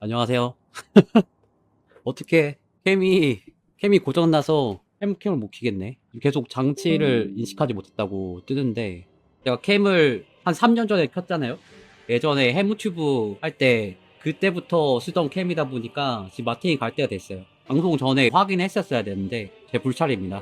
안녕하세요. 어떻게 캠이 고장나서 캠을 못 키겠네. 계속 장치를 인식하지 못했다고 뜨는데 제가 캠을 한 3년 전에 켰잖아요. 예전에 해무튜브 할 때 그때부터 쓰던 캠이다 보니까 지금 마팅이 갈 때가 됐어요. 방송 전에 확인했었어야 되는데 제 불찰입니다.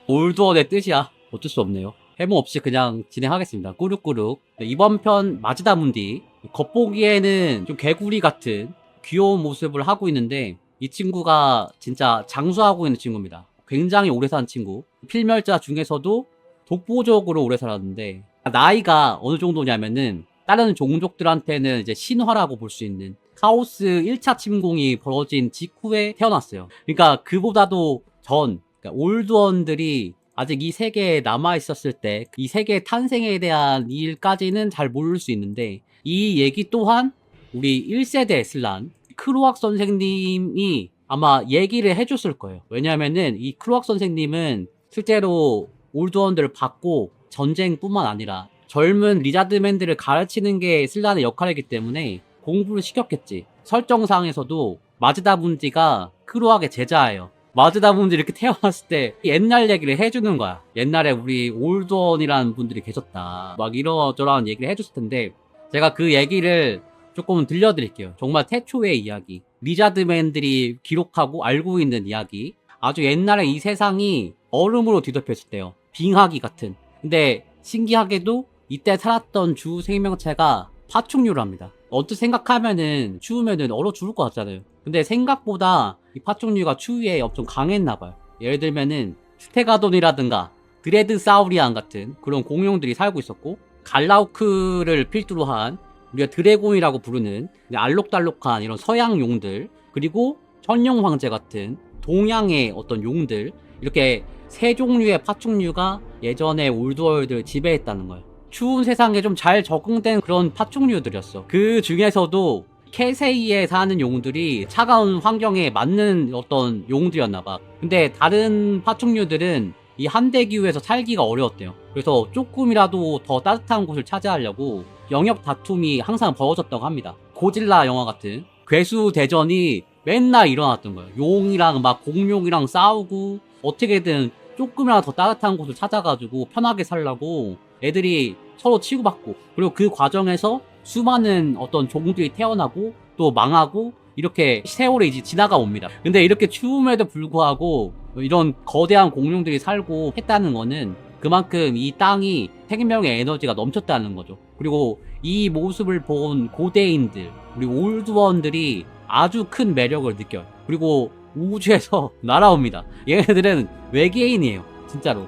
올드원의 뜻이야. 어쩔 수 없네요. 해무 없이 그냥 진행하겠습니다. 꾸룩꾸룩. 네, 이번 편 마즈다문디. 겉보기에는 좀 개구리 같은 귀여운 모습을 하고 있는데 이 친구가 진짜 장수하고 있는 친구입니다. 굉장히 오래 산 친구. 필멸자 중에서도 독보적으로 오래 살았는데 나이가 어느 정도냐면은 다른 종족들한테는 이제 신화라고 볼 수 있는 카오스 1차 침공이 벌어진 직후에 태어났어요. 그러니까 그보다도 그러니까 올드원들이 아직 이 세계에 남아있었을 때 이 세계의 탄생에 대한 일까지는 잘 모를 수 있는데 이 얘기 또한 우리 1세대 슬란 크루악 선생님이 아마 얘기를 해줬을 거예요. 왜냐면은 이 크루악 선생님은 실제로 올드원들을 받고 전쟁뿐만 아니라 젊은 리자드맨들을 가르치는 게 슬란의 역할이기 때문에 공부를 시켰겠지. 설정상에서도 마즈다 분지가 크루악의 제자예요. 마즈다 분지 이렇게 태어났을 때 옛날 얘기를 해주는 거야. 옛날에 우리 올드원이라는 분들이 계셨다. 막 이러저러한 얘기를 해줬을 텐데 제가 그 얘기를 조금 들려드릴게요. 정말 태초의 이야기. 리자드맨들이 기록하고 알고 있는 이야기. 아주 옛날에 이 세상이 얼음으로 뒤덮였을 때요. 빙하기 같은. 근데 신기하게도 이때 살았던 주 생명체가 파충류랍니다. 언뜻 생각하면은 추우면은 얼어 죽을 것 같잖아요. 근데 생각보다 이 파충류가 추위에 엄청 강했나봐요. 예를 들면은 스테가돈이라든가 드레드사우리안 같은 그런 공룡들이 살고 있었고 갈라우크를 필두로 한 우리가 드래곤이라고 부르는 알록달록한 이런 서양 용들 그리고 천룡 황제 같은 동양의 어떤 용들 이렇게 세 종류의 파충류가 예전에 올드월드를 지배했다는 거예요. 추운 세상에 좀 잘 적응된 그런 파충류들이었어. 그 중에서도 캐세이에 사는 용들이 차가운 환경에 맞는 어떤 용들이었나봐. 근데 다른 파충류들은 이 한대 기후에서 살기가 어려웠대요. 그래서 조금이라도 더 따뜻한 곳을 차지하려고 영역 다툼이 항상 벌어졌다고 합니다. 고질라 영화 같은 괴수 대전이 맨날 일어났던 거예요. 용이랑 막 공룡이랑 싸우고 어떻게든 조금이라도 더 따뜻한 곳을 찾아가지고 편하게 살라고 애들이 서로 치고받고 그리고 그 과정에서 수많은 어떤 종들이 태어나고 또 망하고 이렇게 세월이 이제 지나가 옵니다. 근데 이렇게 추움에도 불구하고 이런 거대한 공룡들이 살고 했다는 거는 그만큼 이 땅이 생명의 에너지가 넘쳤다는 거죠. 그리고 이 모습을 본 고대인들, 우리 올드원들이 아주 큰 매력을 느껴요. 그리고 우주에서 날아옵니다. 얘네들은 외계인이에요. 진짜로.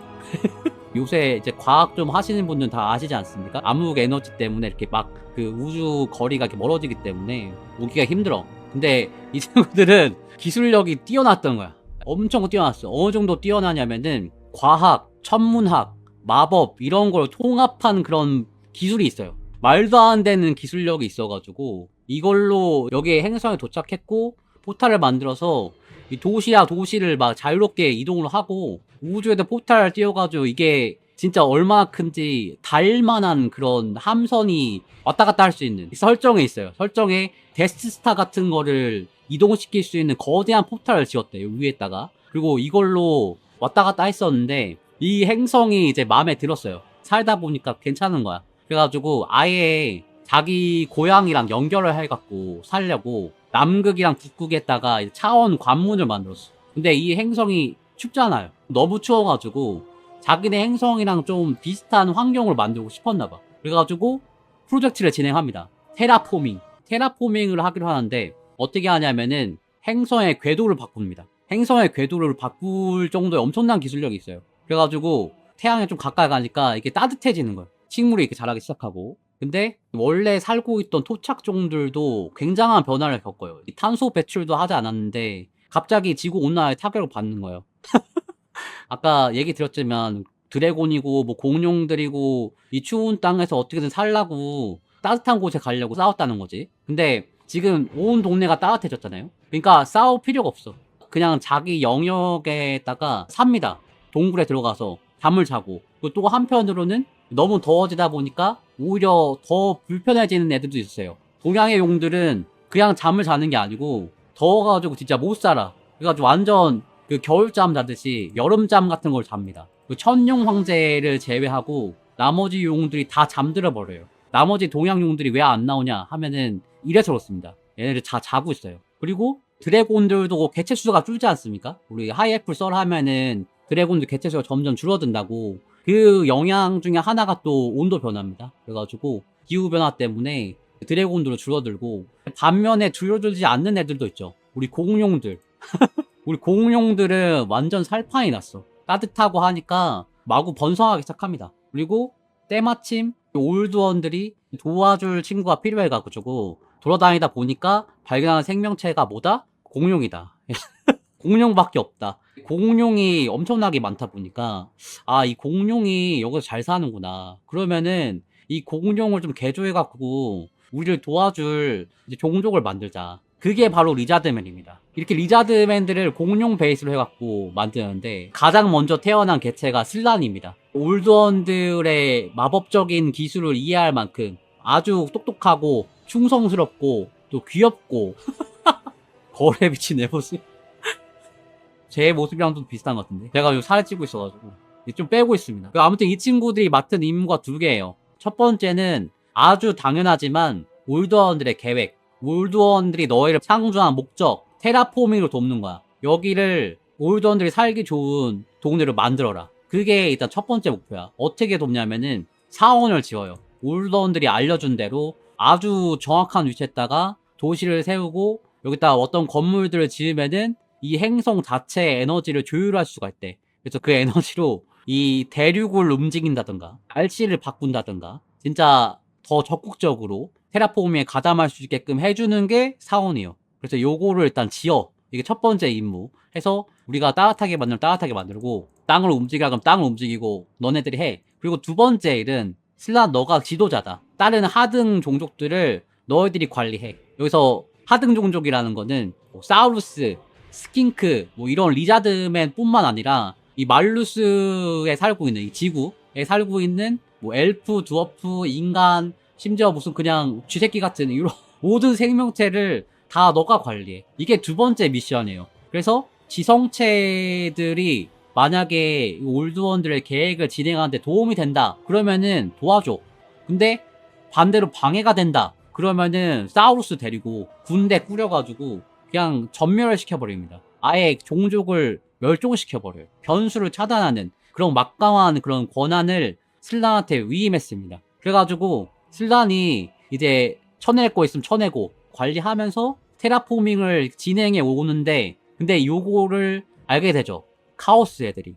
요새 이제 과학 좀 하시는 분들은 다 아시지 않습니까? 암흑 에너지 때문에 이렇게 막 그 우주 거리가 이렇게 멀어지기 때문에 오기가 힘들어. 근데 이 친구들은 기술력이 뛰어났던 거야. 엄청 뛰어났어. 어느 정도 뛰어나냐면은 과학, 천문학, 마법 이런 걸 통합한 그런 기술이 있어요. 말도 안 되는 기술력이 있어가지고 이걸로 여기 행성에 도착했고 포탈을 만들어서 이 도시야 도시를 막 자유롭게 이동을 하고 우주에도 포탈을 띄워가지고 이게 진짜 얼마나 큰지 달만한 그런 함선이 왔다 갔다 할 수 있는 설정에 있어요. 설정에 데스스타 같은 거를 이동시킬 수 있는 거대한 포탈을 지었대요. 위에다가. 그리고 이걸로 왔다 갔다 했었는데 이 행성이 이제 마음에 들었어요. 살다 보니까 괜찮은 거야. 그래가지고 아예 자기 고향이랑 연결을 해갖고 살려고 남극이랑 북극에다가 차원 관문을 만들었어. 근데 이 행성이 춥잖아요. 너무 추워가지고 자기네 행성이랑 좀 비슷한 환경을 만들고 싶었나봐. 그래가지고 프로젝트를 진행합니다. 테라포밍을 하기로 하는데 어떻게 하냐면은 행성의 궤도를 바꿉니다. 행성의 궤도를 바꿀 정도의 엄청난 기술력이 있어요. 그래가지고 태양에 좀 가까이 가니까 이게 따뜻해지는 거예요. 식물이 이렇게 자라기 시작하고. 근데 원래 살고 있던 토착종들도 굉장한 변화를 겪어요. 탄소 배출도 하지 않았는데 갑자기 지구 온난화에 타격을 받는 거예요. 아까 얘기 드렸지만 드래곤이고 뭐 공룡들이고 이 추운 땅에서 어떻게든 살라고 따뜻한 곳에 가려고 싸웠다는 거지. 근데 지금 온 동네가 따뜻해졌잖아요. 그러니까 싸울 필요가 없어. 그냥 자기 영역에다가 삽니다. 동굴에 들어가서 잠을 자고. 그리고 또 한편으로는 너무 더워지다 보니까 오히려 더 불편해지는 애들도 있어요. 동양의 용들은 그냥 잠을 자는 게 아니고 더워가지고 진짜 못 살아. 그래가지고 완전 그 겨울잠 자듯이 여름잠 같은 걸 잡니다. 그 천룡 황제를 제외하고 나머지 용들이 다 잠들어 버려요. 나머지 동양 용들이 왜 안 나오냐 하면은 이래서 그렇습니다. 얘네들 다 자고 있어요. 그리고 드래곤들도 개체 수가 줄지 않습니까? 우리 하이애플 썰 하면은 드래곤들 개체 수가 점점 줄어든다고. 그 영향 중에 하나가 또 온도 변화입니다. 그래가지고 기후 변화 때문에 드래곤들은 줄어들고, 반면에 줄어들지 않는 애들도 있죠. 우리 공룡들. 우리 공룡들은 완전 살판이 났어. 따뜻하고 하니까 마구 번성하기 시작합니다. 그리고 때마침 올드원들이 도와줄 친구가 필요해가지고 돌아다니다 보니까 발견한 생명체가 뭐다? 공룡이다. 공룡밖에 없다. 공룡이 엄청나게 많다 보니까 아, 이 공룡이 여기서 잘 사는구나. 그러면은 이 공룡을 좀 개조해갖고 우리를 도와줄 이제 종족을 만들자. 그게 바로 리자드맨입니다. 이렇게 리자드맨들을 공룡 베이스로 해갖고 만드는데 가장 먼저 태어난 개체가 슬란입니다. 올드원들의 마법적인 기술을 이해할 만큼 아주 똑똑하고 충성스럽고 또 귀엽고 거울에 비친 내 모습. 제 모습이랑도 비슷한 것 같은데. 제가 요즘 살을 찌고 있어가지고 좀 빼고 있습니다. 아무튼 이 친구들이 맡은 임무가 두 개예요. 첫 번째는 아주 당연하지만 올드원들의 계획. 올드원들이 너희를 창조한 목적, 테라포밍으로 돕는 거야. 여기를 올드원들이 살기 좋은 동네로 만들어라. 그게 일단 첫 번째 목표야. 어떻게 돕냐면은 사원을 지어요. 올드원들이 알려준 대로 아주 정확한 위치에다가 도시를 세우고 여기다 어떤 건물들을 지으면은 이 행성 자체의 에너지를 조율할 수가 있대. 그래서 그 에너지로 이 대륙을 움직인다든가 날씨를 바꾼다든가 진짜 더 적극적으로 테라포밍에 가담할 수 있게끔 해주는 게 사원이에요. 그래서 요거를 일단 지어. 이게 첫 번째 임무 해서 우리가 따뜻하게 만들면 따뜻하게 만들고 땅을 움직이라 그러면 땅을 움직이고 너네들이 해. 그리고 두 번째 일은 슬란 너가 지도자다. 다른 하등 종족들을 너희들이 관리해. 여기서 하등 종족이라는 거는 뭐 사우루스, 스킨크, 뭐 이런 리자드맨 뿐만 아니라 이 말루스에 살고 있는 이 지구에 살고 있는 뭐 엘프, 드워프, 인간, 심지어 무슨 그냥 쥐새끼 같은 이런 모든 생명체를 다 너가 관리해. 이게 두 번째 미션이에요. 그래서 지성체들이 만약에 올드원들의 계획을 진행하는데 도움이 된다 그러면은 도와줘. 근데 반대로 방해가 된다 그러면은 사우루스 데리고 군대 꾸려가지고 그냥 전멸을 시켜버립니다. 아예 종족을 멸종시켜버려요. 변수를 차단하는 그런 막강한 그런 권한을 슬란한테 위임했습니다. 그래가지고 슬란이 이제 쳐낼 거 있으면 쳐내고 관리하면서 테라포밍을 진행해 오는데, 근데 요거를 알게 되죠. 카오스 애들이.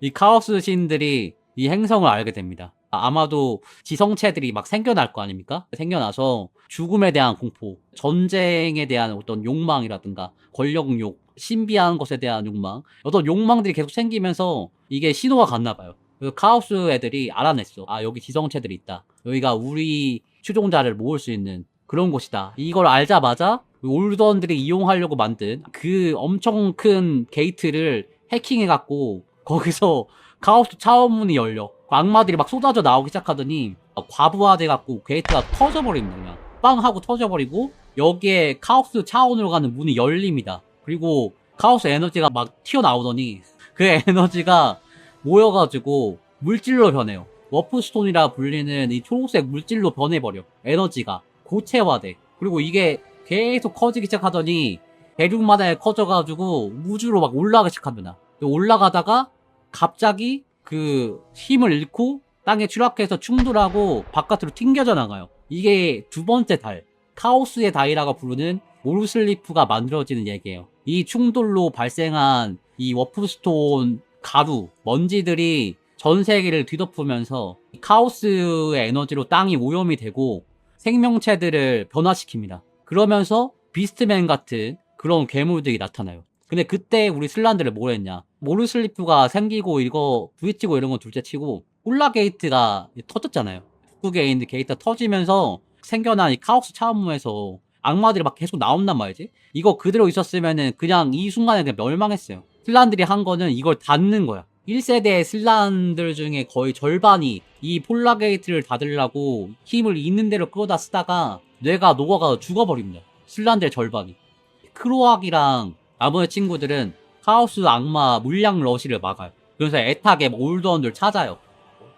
이 카오스 신들이 이 행성을 알게 됩니다. 아마도 지성체들이 막 생겨날 거 아닙니까? 생겨나서 죽음에 대한 공포, 전쟁에 대한 어떤 욕망이라든가 권력욕, 신비한 것에 대한 욕망, 어떤 욕망들이 계속 생기면서 이게 신호가 갔나 봐요. 그래서 카오스 애들이 알아냈어. 아, 여기 지성체들이 있다. 여기가 우리 추종자를 모을 수 있는 그런 곳이다. 이걸 알자마자 올드원들이 이용하려고 만든 그 엄청 큰 게이트를 해킹해갖고 거기서 카오스 차원문이 열려. 악마들이 막 쏟아져 나오기 시작하더니 과부하돼갖고 게이트가 터져버립니다. 그냥 빵 하고 터져버리고 여기에 카오스 차원으로 가는 문이 열립니다. 그리고 카오스 에너지가 막 튀어나오더니 그 에너지가 모여가지고 물질로 변해요. 워프스톤이라 불리는 이 초록색 물질로 변해버려. 에너지가 고체화돼. 그리고 이게 계속 커지기 시작하더니 대륙마다 커져가지고 우주로 막 올라가기 시작합니다. 올라가다가 갑자기 그 힘을 잃고 땅에 추락해서 충돌하고 바깥으로 튕겨져 나가요. 이게 두 번째 달, 카오스의 달이라고 부르는 모르슬리프가 만들어지는 얘기예요. 이 충돌로 발생한 이 워프스톤 가루, 먼지들이 전 세계를 뒤덮으면서 카오스의 에너지로 땅이 오염이 되고 생명체들을 변화시킵니다. 그러면서 비스트맨 같은 그런 괴물들이 나타나요. 근데 그때 우리 슬란들을 뭘 했냐? 모르슬리프가 생기고 이거 부딪히고 이런 건 둘째치고 홀라 게이트가 터졌잖아요. 북극에 있는 게이트가 터지면서 생겨난 이 카오스 차원무에서 악마들이 막 계속 나온단 말이지. 이거 그대로 있었으면은 그냥 이 순간에 그냥 멸망했어요. 슬란들이 한 거는 이걸 닫는 거야. 1세대 슬란들 중에 거의 절반이 이 폴라게이트를 닫으려고 힘을 있는 대로 끌어다 쓰다가 뇌가 녹아가 죽어버립니다. 슬란들의 절반이. 크로악이랑 나머지 친구들은 카오스 악마 물량 러시를 막아요. 그래서 애타게 올드원들 찾아요.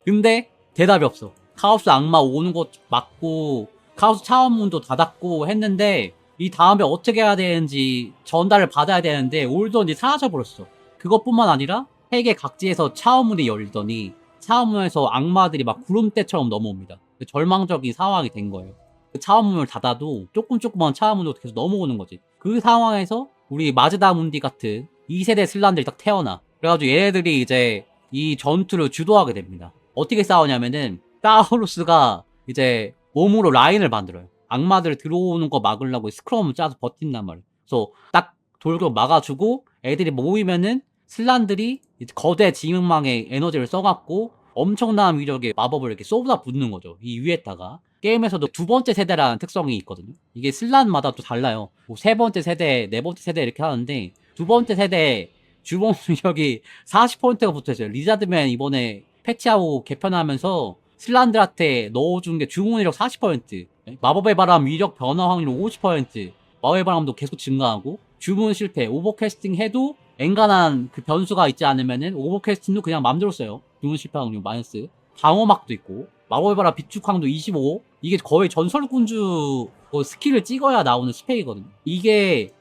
근데 대답이 없어. 카오스 악마 오는 거 막고 카오스 차원문도 닫았고 했는데 이 다음에 어떻게 해야 되는지 전달을 받아야 되는데 올드원이 사라져버렸어. 그것뿐만 아니라 세계 각지에서 차원문이 열리더니 차원문에서 악마들이 막 구름대처럼 넘어옵니다. 절망적인 상황이 된 거예요. 그 차원문을 닫아도 조금만 차원문으로 계속 넘어오는 거지. 그 상황에서 우리 마즈다 문디 같은 2세대 슬란들이 딱 태어나. 그래가지고 얘네들이 이제 이 전투를 주도하게 됩니다. 어떻게 싸우냐면은 사우루스가 이제 몸으로 라인을 만들어요. 악마들 들어오는 거 막으려고 스크럼을 짜서 버틴단 말이에요. 그래서 딱 돌고 막아주고 애들이 모이면은 슬란들이 이제 거대 지능망의 에너지를 써갖고 엄청난 위력의 마법을 이렇게 쏟아붓는 거죠. 이 위에다가. 게임에서도 두 번째 세대라는 특성이 있거든요. 이게 슬란마다 또 달라요. 뭐 세 번째 세대, 네 번째 세대 이렇게 하는데 두 번째 세대 주범 능력이 40%가 붙어있어요. 리자드맨 이번에 패치하고 개편하면서 슬란들한테 넣어준 게 주문 위력 40%, 마법의 바람 위력 변화 확률 50%, 마법의 바람도 계속 증가하고, 주문 실패, 오버캐스팅 해도 엔간한 그 변수가 있지 않으면은 오버캐스팅도 그냥 맘대로 써요. 주문 실패 확률 마이너스. 방어막도 있고, 마법의 바람 비축항도 25. 이게 거의 전설군주 스킬을 찍어야 나오는 스펙이거든요. 이게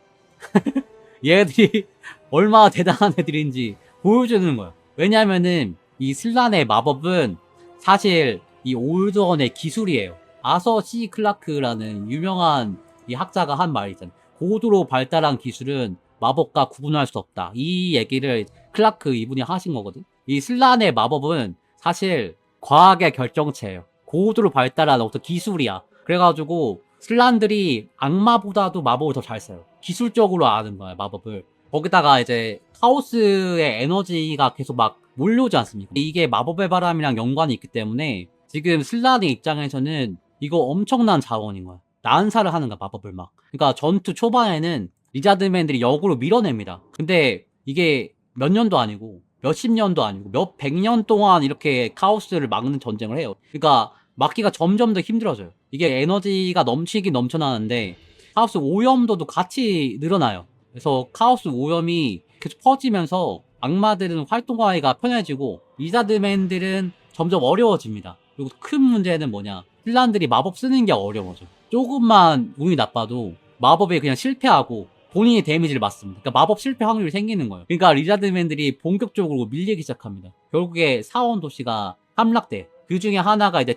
얘들이 얼마나 대단한 애들인지 보여주는 거예요. 왜냐면은 이 슬란의 마법은 사실 이 올드원의 기술이에요. 아서 C 클라크라는 유명한 이 학자가 한 말이 있잖아요. 고도로 발달한 기술은 마법과 구분할 수 없다. 이 얘기를 클라크 이분이 하신 거거든. 이 슬란의 마법은 사실 과학의 결정체예요. 고도로 발달한 어떤 기술이야. 그래가지고 슬란들이 악마보다도 마법을 더 잘 써요. 기술적으로 아는 거야, 마법을. 거기다가 이제 카오스의 에너지가 계속 막 몰려오지 않습니까? 이게 마법의 바람이랑 연관이 있기 때문에 지금 슬란의 입장에서는 이거 엄청난 자원인 거야. 난사를 하는 거야, 마법을 막. 그러니까 전투 초반에는 리자드맨들이 역으로 밀어냅니다. 근데 이게 몇 년도 아니고 몇십 년도 아니고 몇 백 년 동안 이렇게 카오스를 막는 전쟁을 해요. 그러니까 막기가 점점 더 힘들어져요. 이게 에너지가 넘치긴 넘쳐나는데 카오스 오염도도 같이 늘어나요. 그래서 카오스 오염이 계속 퍼지면서 악마들은 활동하기가 편해지고 리자드맨들은 점점 어려워집니다. 그리고 큰 문제는 뭐냐, 슬란들이 마법 쓰는 게 어려워져. 조금만 운이 나빠도 마법에 그냥 실패하고 본인이 데미지를 맞습니다. 그러니까 마법 실패 확률이 생기는 거예요. 그러니까 리자드맨들이 본격적으로 밀리기 시작합니다. 결국에 사원 도시가 함락돼. 그 중에 하나가 이제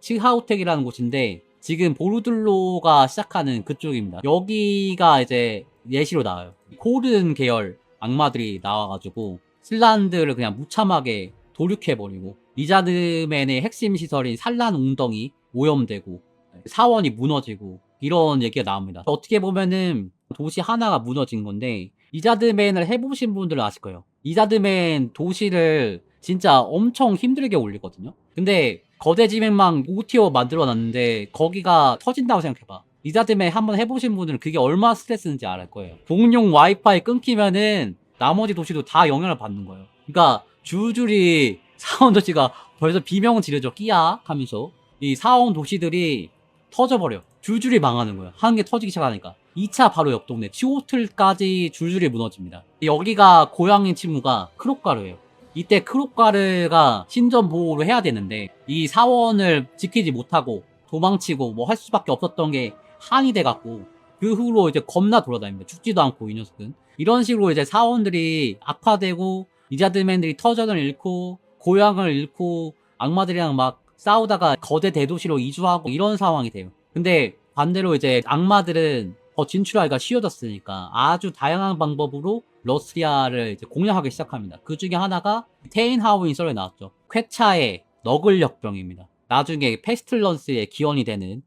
츠하우텍이라는 곳인데 지금 보르들로가 시작하는 그쪽입니다. 여기가 이제 예시로 나와요. 코른 계열 악마들이 나와가지고 슬란들을 그냥 무참하게 도륙해버리고 리자드맨의 핵심 시설인 산란 웅덩이 오염되고 사원이 무너지고 이런 얘기가 나옵니다. 어떻게 보면은 도시 하나가 무너진 건데 리자드맨을 해보신 분들은 아실 거예요. 리자드맨 도시를 진짜 엄청 힘들게 올리거든요. 근데 거대 지명망 5티어 만들어놨는데 거기가 터진다고 생각해봐. 리자드맨 한번 해보신 분들은 그게 얼마나 스트레스인지 알 거예요. 공용 와이파이 끊기면은 나머지 도시도 다 영향을 받는 거예요. 그러니까 줄줄이 사원 도시가 벌써 비명을 지르죠. 끼야 하면서 이 사원 도시들이 터져버려. 줄줄이 망하는 거예요. 한 개 터지기 시작하니까. 2차 바로 옆 동네 치오틀까지 줄줄이 무너집니다. 여기가 고향인 친구가 크록가르예요. 이때 크록가르가 신전 보호를 해야 되는데 이 사원을 지키지 못하고 도망치고 뭐 할 수밖에 없었던 게 한이 돼갖고 그 후로 이제 겁나 돌아다닙니다. 죽지도 않고 이 녀석은. 이런 식으로 이제 사원들이 악화되고 리자드맨들이 터전을 잃고 고향을 잃고 악마들이랑 막 싸우다가 거대 대도시로 이주하고 이런 상황이 돼요. 근데 반대로 이제 악마들은 더 진출하기가 쉬워졌으니까 아주 다양한 방법으로 러시아를 이제 공략하기 시작합니다. 그 중에 하나가 테인하우인 썰에 나왔죠. 쾌차의 너글 역병입니다. 나중에 페스틀런스의 기원이 되는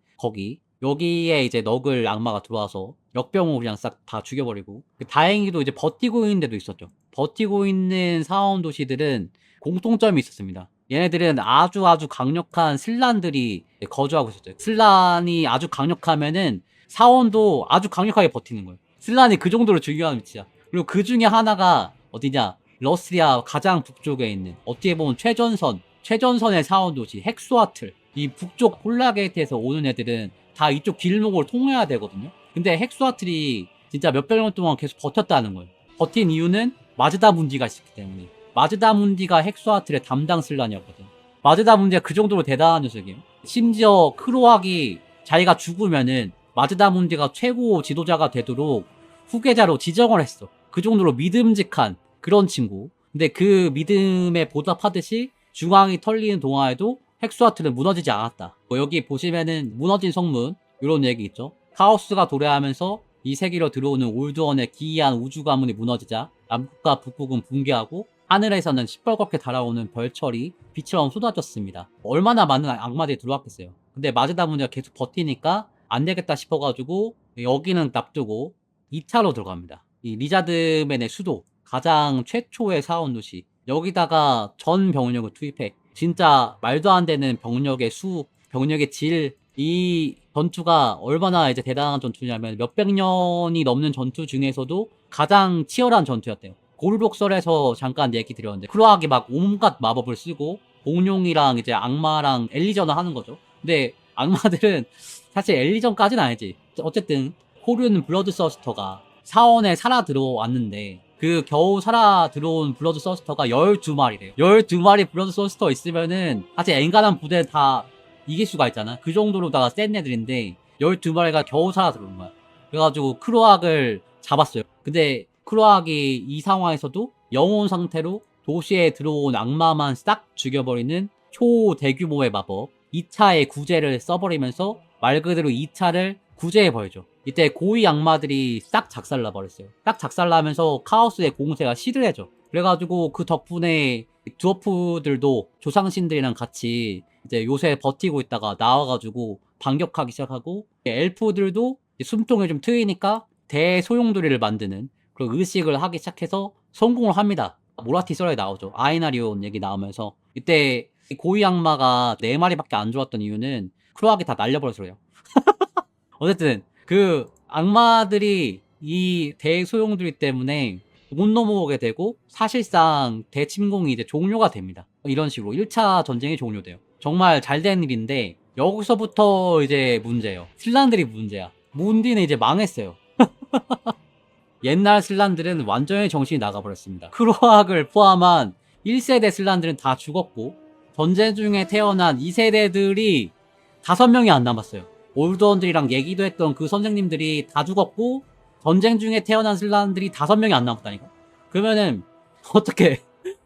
여기에 이제 너글 악마가 들어와서 역병으로 그냥 싹 다 죽여버리고, 다행히도 이제 버티고 있는 데도 있었죠. 버티고 있는 사원 도시들은 공통점이 있었습니다. 얘네들은 아주 강력한 슬란들이 거주하고 있었죠. 슬란이 아주 강력하면은 사원도 아주 강력하게 버티는 거예요. 슬란이 그 정도로 중요한 위치야. 그리고 그 중에 하나가 어디냐, 러시아 가장 북쪽에 있는 어떻게 보면 최전선의 사원도시 헥소아틀, 이 북쪽 폴라게이트에서 오는 애들은 다 이쪽 길목을 통해야 되거든요. 근데 헥소아틀이 진짜 몇백 년 동안 계속 버텼다는 거예요. 버틴 이유는 마즈다 문디가 있었기 때문에. 마즈다 문디가 헥소아틀의 담당 슬란이었거든. 마즈다 문디가 그 정도로 대단한 녀석이에요. 심지어 크로악이 자기가 죽으면은 마즈다 문디가 최고 지도자가 되도록 후계자로 지정을 했어. 그 정도로 믿음직한 그런 친구. 근데 그 믿음에 보답하듯이 중앙이 털리는 동안에도 헥소아틀은 무너지지 않았다. 여기 보시면은 무너진 성문 이런 얘기 있죠. 카오스가 도래하면서 이 세계로 들어오는 올드원의 기이한 우주 가문이 무너지자 남극과 북극은 붕괴하고 하늘에서는 시뻘겋게 달아오는 별철이 빛처럼 쏟아졌습니다. 얼마나 많은 악마들이 들어왔겠어요. 근데 마즈다 문디가 계속 버티니까 안 되겠다 싶어가지고 여기는 납두고 2차로 들어갑니다. 이 리자드맨의 수도, 가장 최초의 사원 도시, 여기다가 전 병력을 투입해. 진짜 말도 안 되는 병력의 수, 병력의 질, 이 전투가 얼마나 이제 대단한 전투냐면 몇백 년이 넘는 전투 중에서도 가장 치열한 전투였대요. 고르록설에서 잠깐 얘기 드렸는데 크로악이 막 온갖 마법을 쓰고 공룡이랑 이제 악마랑 엘리전을 하는 거죠. 근데 악마들은 사실 엘리전까지는 아니지. 어쨌든 호륜 블러드서스터가 사원에 살아 들어왔는데 그 겨우 살아 들어온 블러드서스터가 12마리래요. 12마리 블러드서스터 있으면은 사실 엔간한 부대 다 이길 수가 있잖아. 그 정도로다가 센 애들인데 12마리가 겨우 살아 들어온 거야. 그래가지고 크로악을 잡았어요. 근데 크로악이 이 상황에서도 영혼 상태로 도시에 들어온 악마만 싹 죽여버리는 초대규모의 마법 2차의 구제를 써버리면서 말 그대로 2차를 구제해버리죠. 이때 고위 악마들이 싹 작살나버렸어요. 싹 작살나면서 카오스의 공세가 시들해져. 그래가지고 그 덕분에 드워프들도 조상신들이랑 같이 이제 요새 버티고 있다가 나와가지고 반격하기 시작하고 엘프들도 숨통이 좀 트이니까 대소용돌이를 만드는 그런 의식을 하기 시작해서 성공을 합니다. 모라티 썰에 나오죠. 아이나리온 얘기 나오면서 이때 고위 악마가 4마리밖에 안 좋았던 이유는 크로악이 다 날려버려서 그래요. 어쨌든 그 악마들이 이 대소용돌이 때문에 못 넘어오게 되고 사실상 대침공이 이제 종료가 됩니다. 이런 식으로 1차 전쟁이 종료돼요. 정말 잘 된 일인데 여기서부터 이제 문제예요. 슬란들이 문제야. 문디는 이제 망했어요. 옛날 슬란들은 완전히 정신이 나가버렸습니다. 크로악을 포함한 1세대 슬란들은 다 죽었고 전쟁 중에 태어난 2세대들이 5명이 안 남았어요. 올드원들이랑 얘기도 했던 그 선생님들이 다 죽었고 전쟁 중에 태어난 슬란들이 5명이 안 남았다니까. 그러면은 어떻게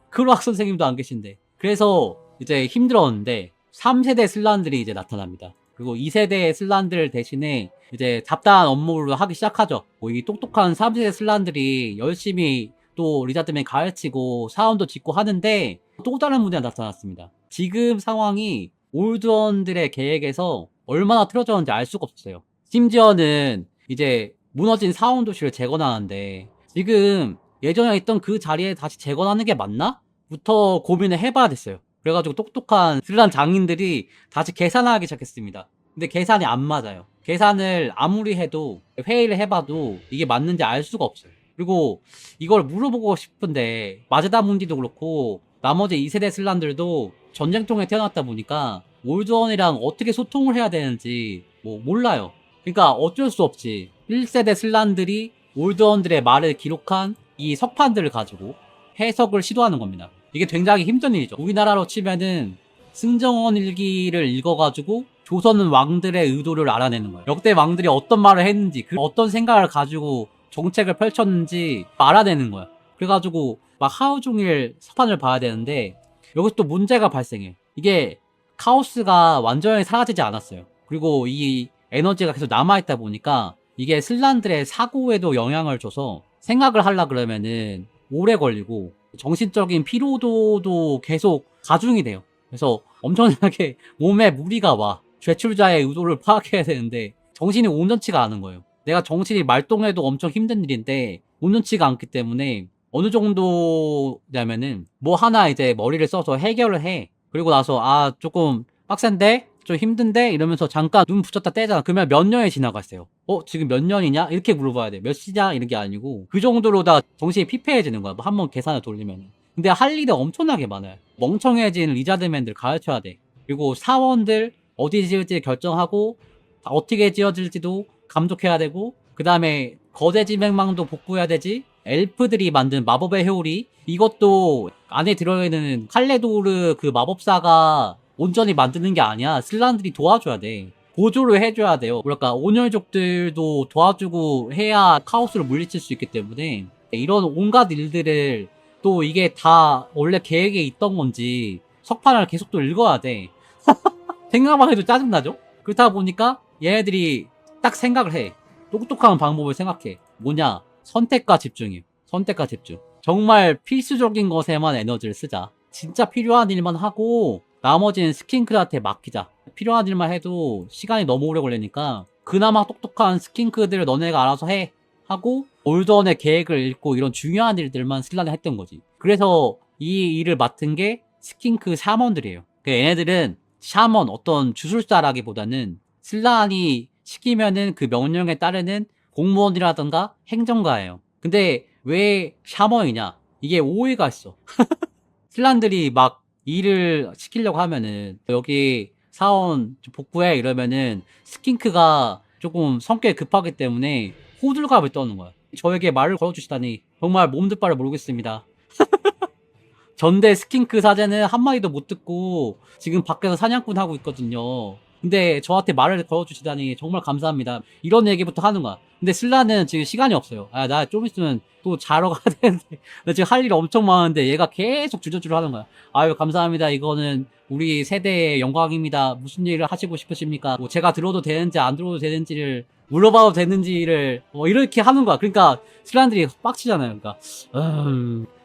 크로악 선생님도 안 계신데. 그래서 이제 힘들었는데 3세대 슬란들이 이제 나타납니다. 그리고 2세대 슬란들 대신에 이제 잡다한 업무를 하기 시작하죠. 뭐 이 똑똑한 3세대 슬란들이 열심히 또 리자드맨 가르치고 사원도 짓고 하는데 또 다른 문제가 나타났습니다. 지금 상황이 올드원들의 계획에서 얼마나 틀어졌는지 알 수가 없었어요. 심지어는 이제 무너진 사원 도시를 재건하는데 지금 예전에 있던 그 자리에 다시 재건하는 게 맞나? 부터 고민을 해봐야 됐어요. 그래가지고 똑똑한 슬란 장인들이 다시 계산하기 시작했습니다. 근데 계산이 안 맞아요. 계산을 아무리 해도 회의를 해봐도 이게 맞는지 알 수가 없어요. 그리고 이걸 물어보고 싶은데 마즈다 문디도 그렇고 나머지 2세대 슬란들도 전쟁통에 태어났다 보니까 올드원이랑 어떻게 소통을 해야 되는지 뭐 몰라요. 그러니까 어쩔 수 없지 1세대 슬란들이 올드원들의 말을 기록한 이 석판들을 가지고 해석을 시도하는 겁니다. 이게 굉장히 힘든 일이죠. 우리나라로 치면은 승정원 일기를 읽어가지고 조선 왕들의 의도를 알아내는 거예요. 역대 왕들이 어떤 말을 했는지 그 어떤 생각을 가지고 정책을 펼쳤는지 알아내는 거야. 그래가지고 막 하루 종일 석판을 봐야 되는데 여기서 또 문제가 발생해. 이게 카오스가 완전히 사라지지 않았어요. 그리고 이 에너지가 계속 남아있다 보니까 이게 슬란들의 사고에도 영향을 줘서 생각을 하려 그러면은 오래 걸리고 정신적인 피로도도 계속 가중이 돼요. 그래서 엄청나게 몸에 무리가 와. 죄출자의 의도를 파악해야 되는데 정신이 온전치가 않은 거예요. 내가 정신이 말똥해도 엄청 힘든 일인데 온전치가 않기 때문에 어느 정도냐면은 뭐 하나 이제 머리를 써서 해결을 해. 그리고 나서 아 조금 빡센데? 좀 힘든데? 이러면서 잠깐 눈 붙였다 떼잖아. 그러면 몇 년이 지나갔어요. 지금 몇 년이냐? 이렇게 물어봐야 돼. 몇 시냐? 이런 게 아니고 그 정도로 다 정신이 피폐해지는 거야. 뭐 한번 계산을 돌리면. 근데 할 일이 엄청나게 많아요. 멍청해진 리자드맨들 가르쳐야 돼. 그리고 사원들 어디 지을지 결정하고 어떻게 지어질지도 감독해야 되고, 그 다음에 거대 지명망도 복구해야 되지. 엘프들이 만든 마법의 회오리, 이것도 안에 들어있는 칼레도르 그 마법사가 온전히 만드는 게 아니야. 슬란들이 도와줘야 돼. 보조를 해줘야 돼요. 뭐랄까, 온혈족들도 도와주고 해야 카오스를 물리칠 수 있기 때문에 이런 온갖 일들을, 또 이게 다 원래 계획에 있던 건지 석판을 계속 또 읽어야 돼. 생각만 해도 짜증나죠? 그렇다 보니까 얘네들이 딱 생각을 해. 똑똑한 방법을 생각해. 뭐냐? 선택과 집중이에요. 선택과 집중. 정말 필수적인 것에만 에너지를 쓰자. 진짜 필요한 일만 하고 나머지는 스킨크들한테 맡기자. 필요한 일만 해도 시간이 너무 오래 걸리니까 그나마 똑똑한 스킨크들을 너네가 알아서 해 하고 올드원의 계획을 읽고 이런 중요한 일들만 슬란을 했던 거지. 그래서 이 일을 맡은 게 스킨크 샤먼들이에요. 얘네들은 샤먼, 어떤 주술사라기보다는 슬란이 시키면은 그 명령에 따르는 공무원이라던가 행정가예요. 근데 왜 샤먼이냐? 이게 오해가 있어. 슬란들이 막 일을 시키려고 하면은 여기 사원 복구해 이러면은 스킨크가 조금 성격이 급하기 때문에 호들갑을 떠는 거야. 저에게 말을 걸어주시다니 정말 몸둘 바를 모르겠습니다. 전대 스킨크 사제는 한마디도 못 듣고 지금 밖에서 사냥꾼 하고 있거든요. 근데 저한테 말을 걸어주시다니 정말 감사합니다. 이런 얘기부터 하는 거야. 근데 슬라는 지금 시간이 없어요. 나 좀 있으면 또 자러 가야 되는데 나 지금 할 일이 엄청 많은데 얘가 계속 주저주저 하는 거야. 아유, 감사합니다. 이거는 우리 세대의 영광입니다. 무슨 일을 하시고 싶으십니까? 뭐 제가 들어도 되는지 안 들어도 되는지를 물어봐도 되는지를 이렇게 하는 거야. 그러니까 슬란들이 빡치잖아요. 그러니까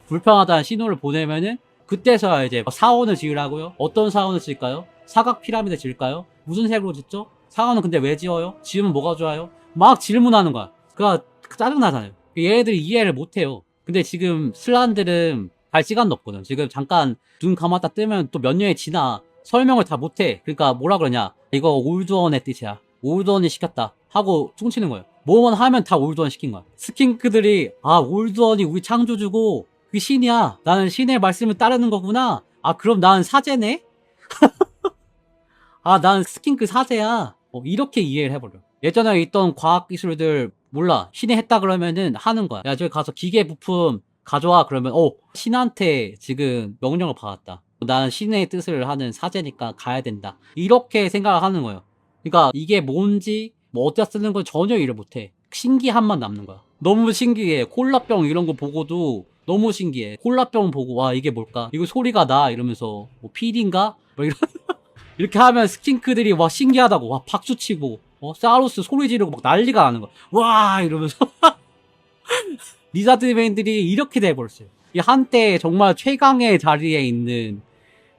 불편하다는 신호를 보내면은 그때서야 이제 사원을 지으라고요? 어떤 사원을 지을까요? 사각 피라미드 지을까요? 무슨 색으로 짓죠? 사원은 근데 왜 지어요? 지으면 뭐가 좋아요? 막 질문하는 거야. 그니까 짜증나잖아요. 얘네들이 이해를 못해요. 근데 지금 슬란들은 갈 시간도 없거든. 지금 잠깐 눈 감았다 뜨면 또 몇 년이 지나 설명을 다 못해. 그러니까 뭐라 그러냐? 이거 올드원의 뜻이야. 올드원이 시켰다 하고 퉁치는 거예요. 뭐만 하면 다 올드원 시킨 거야. 스킨크들이 올드원이 우리 창조주고 그게 신이야. 나는 신의 말씀을 따르는 거구나. 그럼 난 사제네? 난 스킨크 사제야. 이렇게 이해를 해버려. 예전에 있던 과학기술들 몰라. 신이 했다 그러면은 하는 거야. 야, 저기 가서 기계 부품 가져와. 그러면 신한테 지금 명령을 받았다. 나는 신의 뜻을 하는 사제니까 가야 된다. 이렇게 생각을 하는 거예요. 그러니까 이게 뭔지 뭐 어디다 쓰는 건 전혀 이해를 못해. 신기함만 남는 거야. 너무 신기해. 콜라병 이런 거 보고도 너무 신기해. 콜라병 보고 와 이게 뭘까? 이거 소리가 나 이러면서 뭐 필인가? 뭐 이런 이렇게 하면 스킨크들이 와 신기하다고 와 박수치고 사우루스 소리 지르고 막 난리가 나는 거야. 와 이러면서 리자드맨들이 이렇게 돼버렸어요. 이 한때 정말 최강의 자리에 있는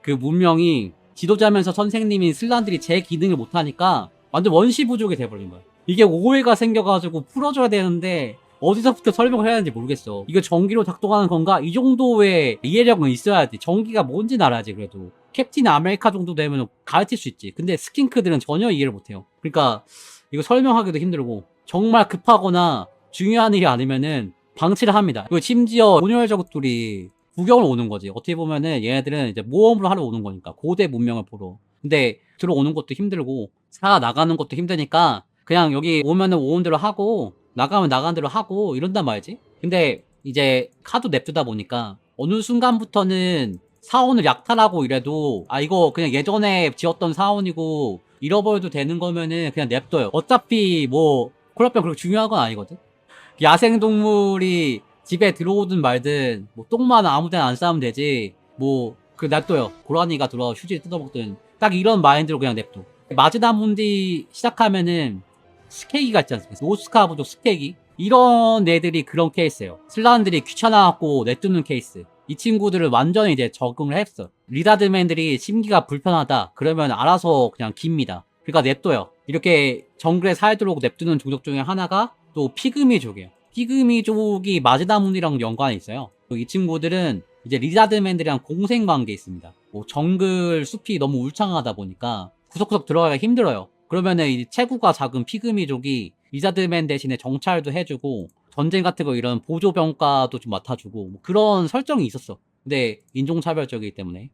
그 문명이 지도자면서 선생님인 슬란들이 제 기능을 못하니까 완전 원시 부족이 돼버린 거야. 이게 오해가 생겨가지고 풀어줘야 되는데 어디서부터 설명을 해야 하는지 모르겠어. 이거 전기로 작동하는 건가? 이 정도의 이해력은 있어야지. 전기가 뭔지는 알아야지. 그래도 캡틴 아메리카 정도 되면 가르칠 수 있지. 근데 스킨크들은 전혀 이해를 못해요. 그러니까 이거 설명하기도 힘들고 정말 급하거나 중요한 일이 아니면은 방치를 합니다. 그리고 심지어 온혈족들이 구경을 오는 거지. 어떻게 보면은 얘네들은 이제 모험을 하러 오는 거니까 고대 문명을 보러. 근데 들어오는 것도 힘들고 살아나가는 것도 힘드니까 그냥 여기 오면은 오는 대로 하고 나가면 나가는 대로 하고 이런단 말이지. 근데 이제 카드 냅두다 보니까 어느 순간부터는 사원을 약탈하고 이래도 이거 그냥 예전에 지었던 사원이고 잃어버려도 되는 거면은 그냥 냅둬요. 어차피 뭐 콜라병 그렇게 중요한 건 아니거든. 야생동물이 집에 들어오든 말든 뭐 똥만 아무데나 안 싸면 되지. 뭐 그 냅둬요. 고라니가 들어와 휴지를 뜯어먹든 딱 이런 마인드로 그냥 냅둬. 마즈다문디 시작하면은 스케이기가 있지 않습니까? 노스카 부족 스케이기 이런 애들이 그런 케이스예요. 슬라운들이 귀찮아갖고 내쫓는 케이스. 이 친구들을 완전히 이제 적응을 했어. 리자드맨들이 심기가 불편하다 그러면 알아서 그냥 깁니다. 그러니까 냅둬요. 이렇게 정글에 살도록 냅두는 종족 중에 하나가 또 피그미족이에요. 피그미족이 마즈다문이랑 연관이 있어요. 이 친구들은 이제 리자드맨들이랑 공생관계에 있습니다. 뭐 정글 숲이 너무 울창하다 보니까 구석구석 들어가기가 힘들어요. 그러면은 이 체구가 작은 피그미족이 리자드맨 대신에 정찰도 해주고 전쟁 같은 거 이런 보조병과도 좀 맡아주고 뭐 그런 설정이 있었어. 근데 인종차별적이기 때문에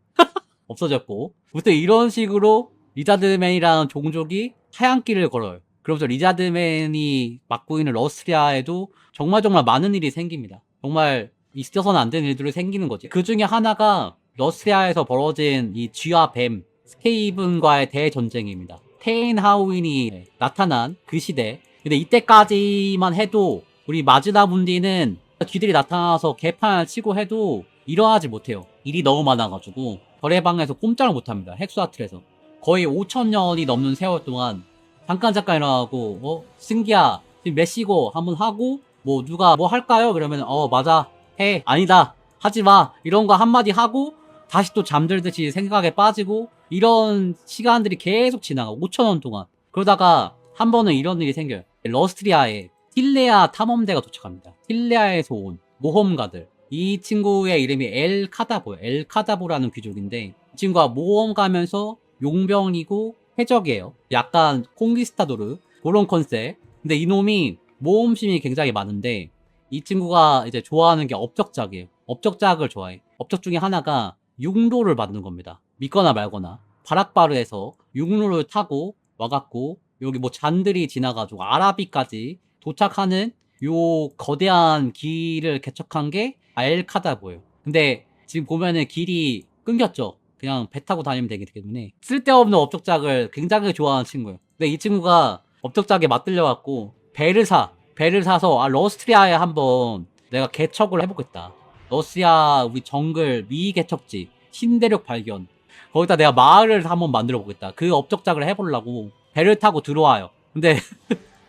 없어졌고, 보통 이런 식으로 리자드맨이라는 종족이 하얀길을 걸어요. 그러면서 리자드맨이 맡고 있는 러스트리아에도 정말 많은 일이 생깁니다. 정말 있어서는 안 되는 일들이 생기는 거지. 그 중에 하나가 러스트리아에서 벌어진 이 쥐와 뱀, 스케이븐과의 대전쟁입니다. 테인 하우인이 나타난 그 시대. 근데 이때까지만 해도 우리 마즈다 문디는 쥐들이 나타나서 개판을 치고 해도 일어나지 못해요. 일이 너무 많아가지고 별의 방에서 꼼짝을 못합니다. 헥수아틀에서 거의 5,000년이 넘는 세월 동안 잠깐 일어나고 승기야 지금 몇 시고 한번 하고 뭐 누가 뭐 할까요? 그러면 맞아 해 아니다 하지마 이런 거 한마디 하고 다시 또 잠들듯이 생각에 빠지고 이런 시간들이 계속 지나가 5,000년 동안. 그러다가 한 번은 이런 일이 생겨요. 러스트리아에 틸레아 탐험대가 도착합니다. 틸레아에서 온 모험가들. 이 친구의 이름이 엘카다보예요. 엘카다보라는 귀족인데 이 친구가 모험 가면서 용병이고 해적이에요. 약간 콩기스타도르 그런 컨셉. 근데 이놈이 모험심이 굉장히 많은데 이 친구가 이제 좋아하는 게 업적작이에요. 업적작을 좋아해. 업적 중에 하나가 육로를 만든 겁니다. 믿거나 말거나 바락바르에서 육로를 타고 와갖고 여기 뭐 잔들이 지나가지고 아라비까지 도착하는 요 거대한 길을 개척한 게 엘카다보예요. 근데 지금 보면은 길이 끊겼죠. 그냥 배 타고 다니면 되기 때문에 쓸데없는 업적작을 굉장히 좋아하는 친구예요. 근데 이 친구가 업적작에 맞들려갖고 배를 사서 러스트리아에 한번 내가 개척을 해보겠다. 러시아 우리 정글 미 개척지 신대륙 발견 거기다 내가 마을을 한번 만들어 보겠다. 그 업적작을 해보려고 배를 타고 들어와요. 근데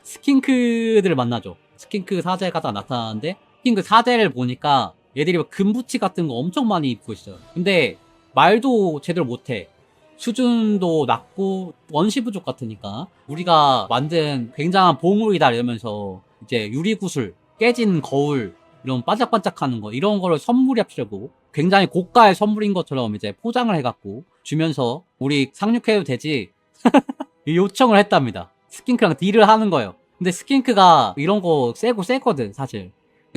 스킨크들을 만나죠. 스킨크 사제가 나타나는데 스킨크 사제를 보니까 얘들이 금부치 같은 거 엄청 많이 입고 있어요. 근데 말도 제대로 못해. 수준도 낮고 원시 부족 같으니까 우리가 만든 굉장한 보물이다 이러면서 이제 유리구슬, 깨진 거울 이런 반짝반짝하는 거 이런 거를 선물합시려고 굉장히 고가의 선물인 것처럼 이제 포장을 해갖고 주면서 우리 상륙해도 되지 요청을 했답니다. 스킨크랑 딜을 하는 거예요. 근데 스킨크가 이런 거 세거든 사실.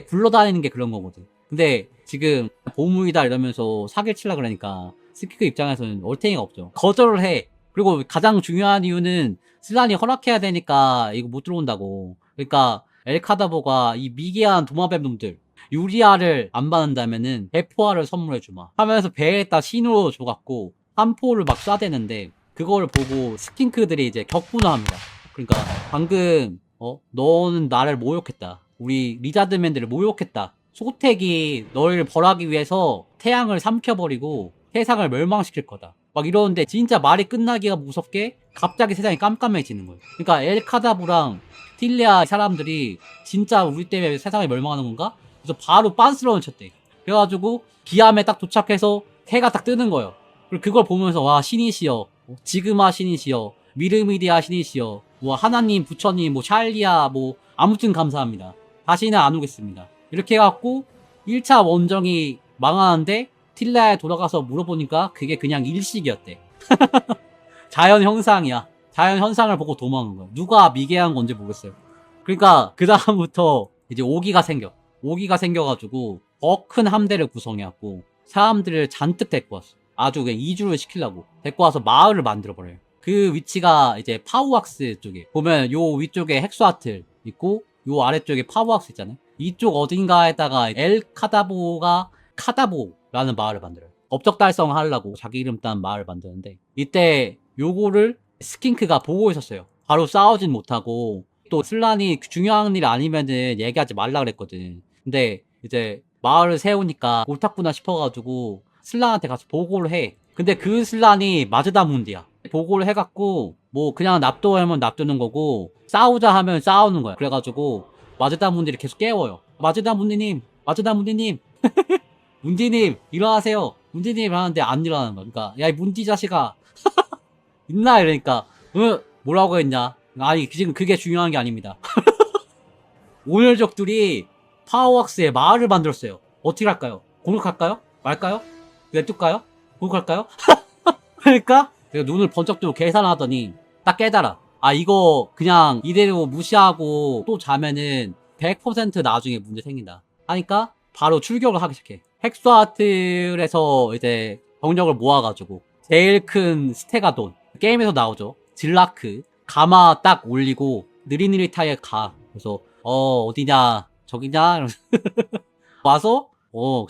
굴러다니는 게 그런 거거든. 근데 지금 보물이다 이러면서 사기를 치려 그러니까 스킨크 입장에서는 얼탱이가 없죠. 거절을 해. 그리고 가장 중요한 이유는 슬란이 허락해야 되니까 이거 못 들어온다고. 그러니까 엘카다보가 이 미개한 도마뱀 놈들 유리아를 안 받는다면은 배포화를 선물해주마 하면서 배에다 신호로 줘갖고 한포를 막 쏴대는데 그걸 보고 스킨크들이 이제 격분을 합니다. 그러니까 방금 너는 나를 모욕했다. 우리 리자드맨들을 모욕했다. 소택이 너를 벌하기 위해서 태양을 삼켜버리고 세상을 멸망시킬 거다. 막 이러는데 진짜 말이 끝나기가 무섭게 갑자기 세상이 깜깜해지는 거예요. 그러니까 엘카다부랑 틸레아 사람들이 진짜 우리 때문에 세상이 멸망하는 건가? 그래서 바로 빤스러운 쳤대. 그래가지고 기암에 딱 도착해서 해가 딱 뜨는 거예요. 그리고 그걸 보면서 와 신이시여 지그마 신이시여 미르미디아 신이시여 뭐 하나님 부처님 뭐 샬리아 뭐 아무튼 감사합니다. 다시는 안 오겠습니다. 이렇게 해갖고 1차 원정이 망하는데 틸레아에 돌아가서 물어보니까 그게 그냥 일식이었대. 자연 현상이야. 자연 현상을 보고 도망간 거야. 누가 미개한 건지 모르겠어요. 그러니까 그 다음부터 이제 오기가 생겨가지고 더 큰 함대를 구성해갖고 사람들을 잔뜩 데리고 왔어. 아주 그냥 이주를 시키려고 데리고 와서 마을을 만들어버려요. 그 위치가 이제 파우왁스 쪽에 보면 요 위쪽에 헥수아틀 있고 요 아래쪽에 파우왁스 있잖아요. 이쪽 어딘가에다가 엘카다보가 카다보라는 마을을 만들어요. 업적 달성하려고 자기 이름 딴 마을을 만드는데 이때 요거를 스킨크가 보고 있었어요. 바로 싸우진 못하고 또 슬란이 중요한 일 아니면은 얘기하지 말라 그랬거든. 근데 이제 마을을 세우니까 옳았구나 싶어가지고 슬란한테 가서 보고를 해. 근데 그 슬란이 마즈다 문디야. 보고를 해갖고 뭐 그냥 납도하면 납두는 거고 싸우자 하면 싸우는 거야. 그래가지고 마즈다 문디를 계속 깨워요. 마즈다 문디님 문디님 일어나세요. 문디님 하는데 안 일어나는 거야. 그러니까 야 이 문디 자식아 있나 이러니까 뭐라고 했냐. 아니 지금 그게 중요한 게 아닙니다. 오늘족들이 파워왁스에 마을을 만들었어요. 어떻게 할까요? 공격할까요? 말까요? 냅둘까요? 공격할까요? 그러니까 내가 눈을 번쩍 뜨고 계산하더니 딱 깨달아. 아, 이거 그냥 이대로 무시하고 또 자면은 100% 나중에 문제 생긴다 하니까 바로 출격을 하기 시작해. 헥스와틀에서 이제 병력을 모아가지고 제일 큰 스테가돈, 게임에서 나오죠. 질라크 가마 딱 올리고 느릿느릿하게 가. 그래서 어디냐 저기냐 이러면서 와서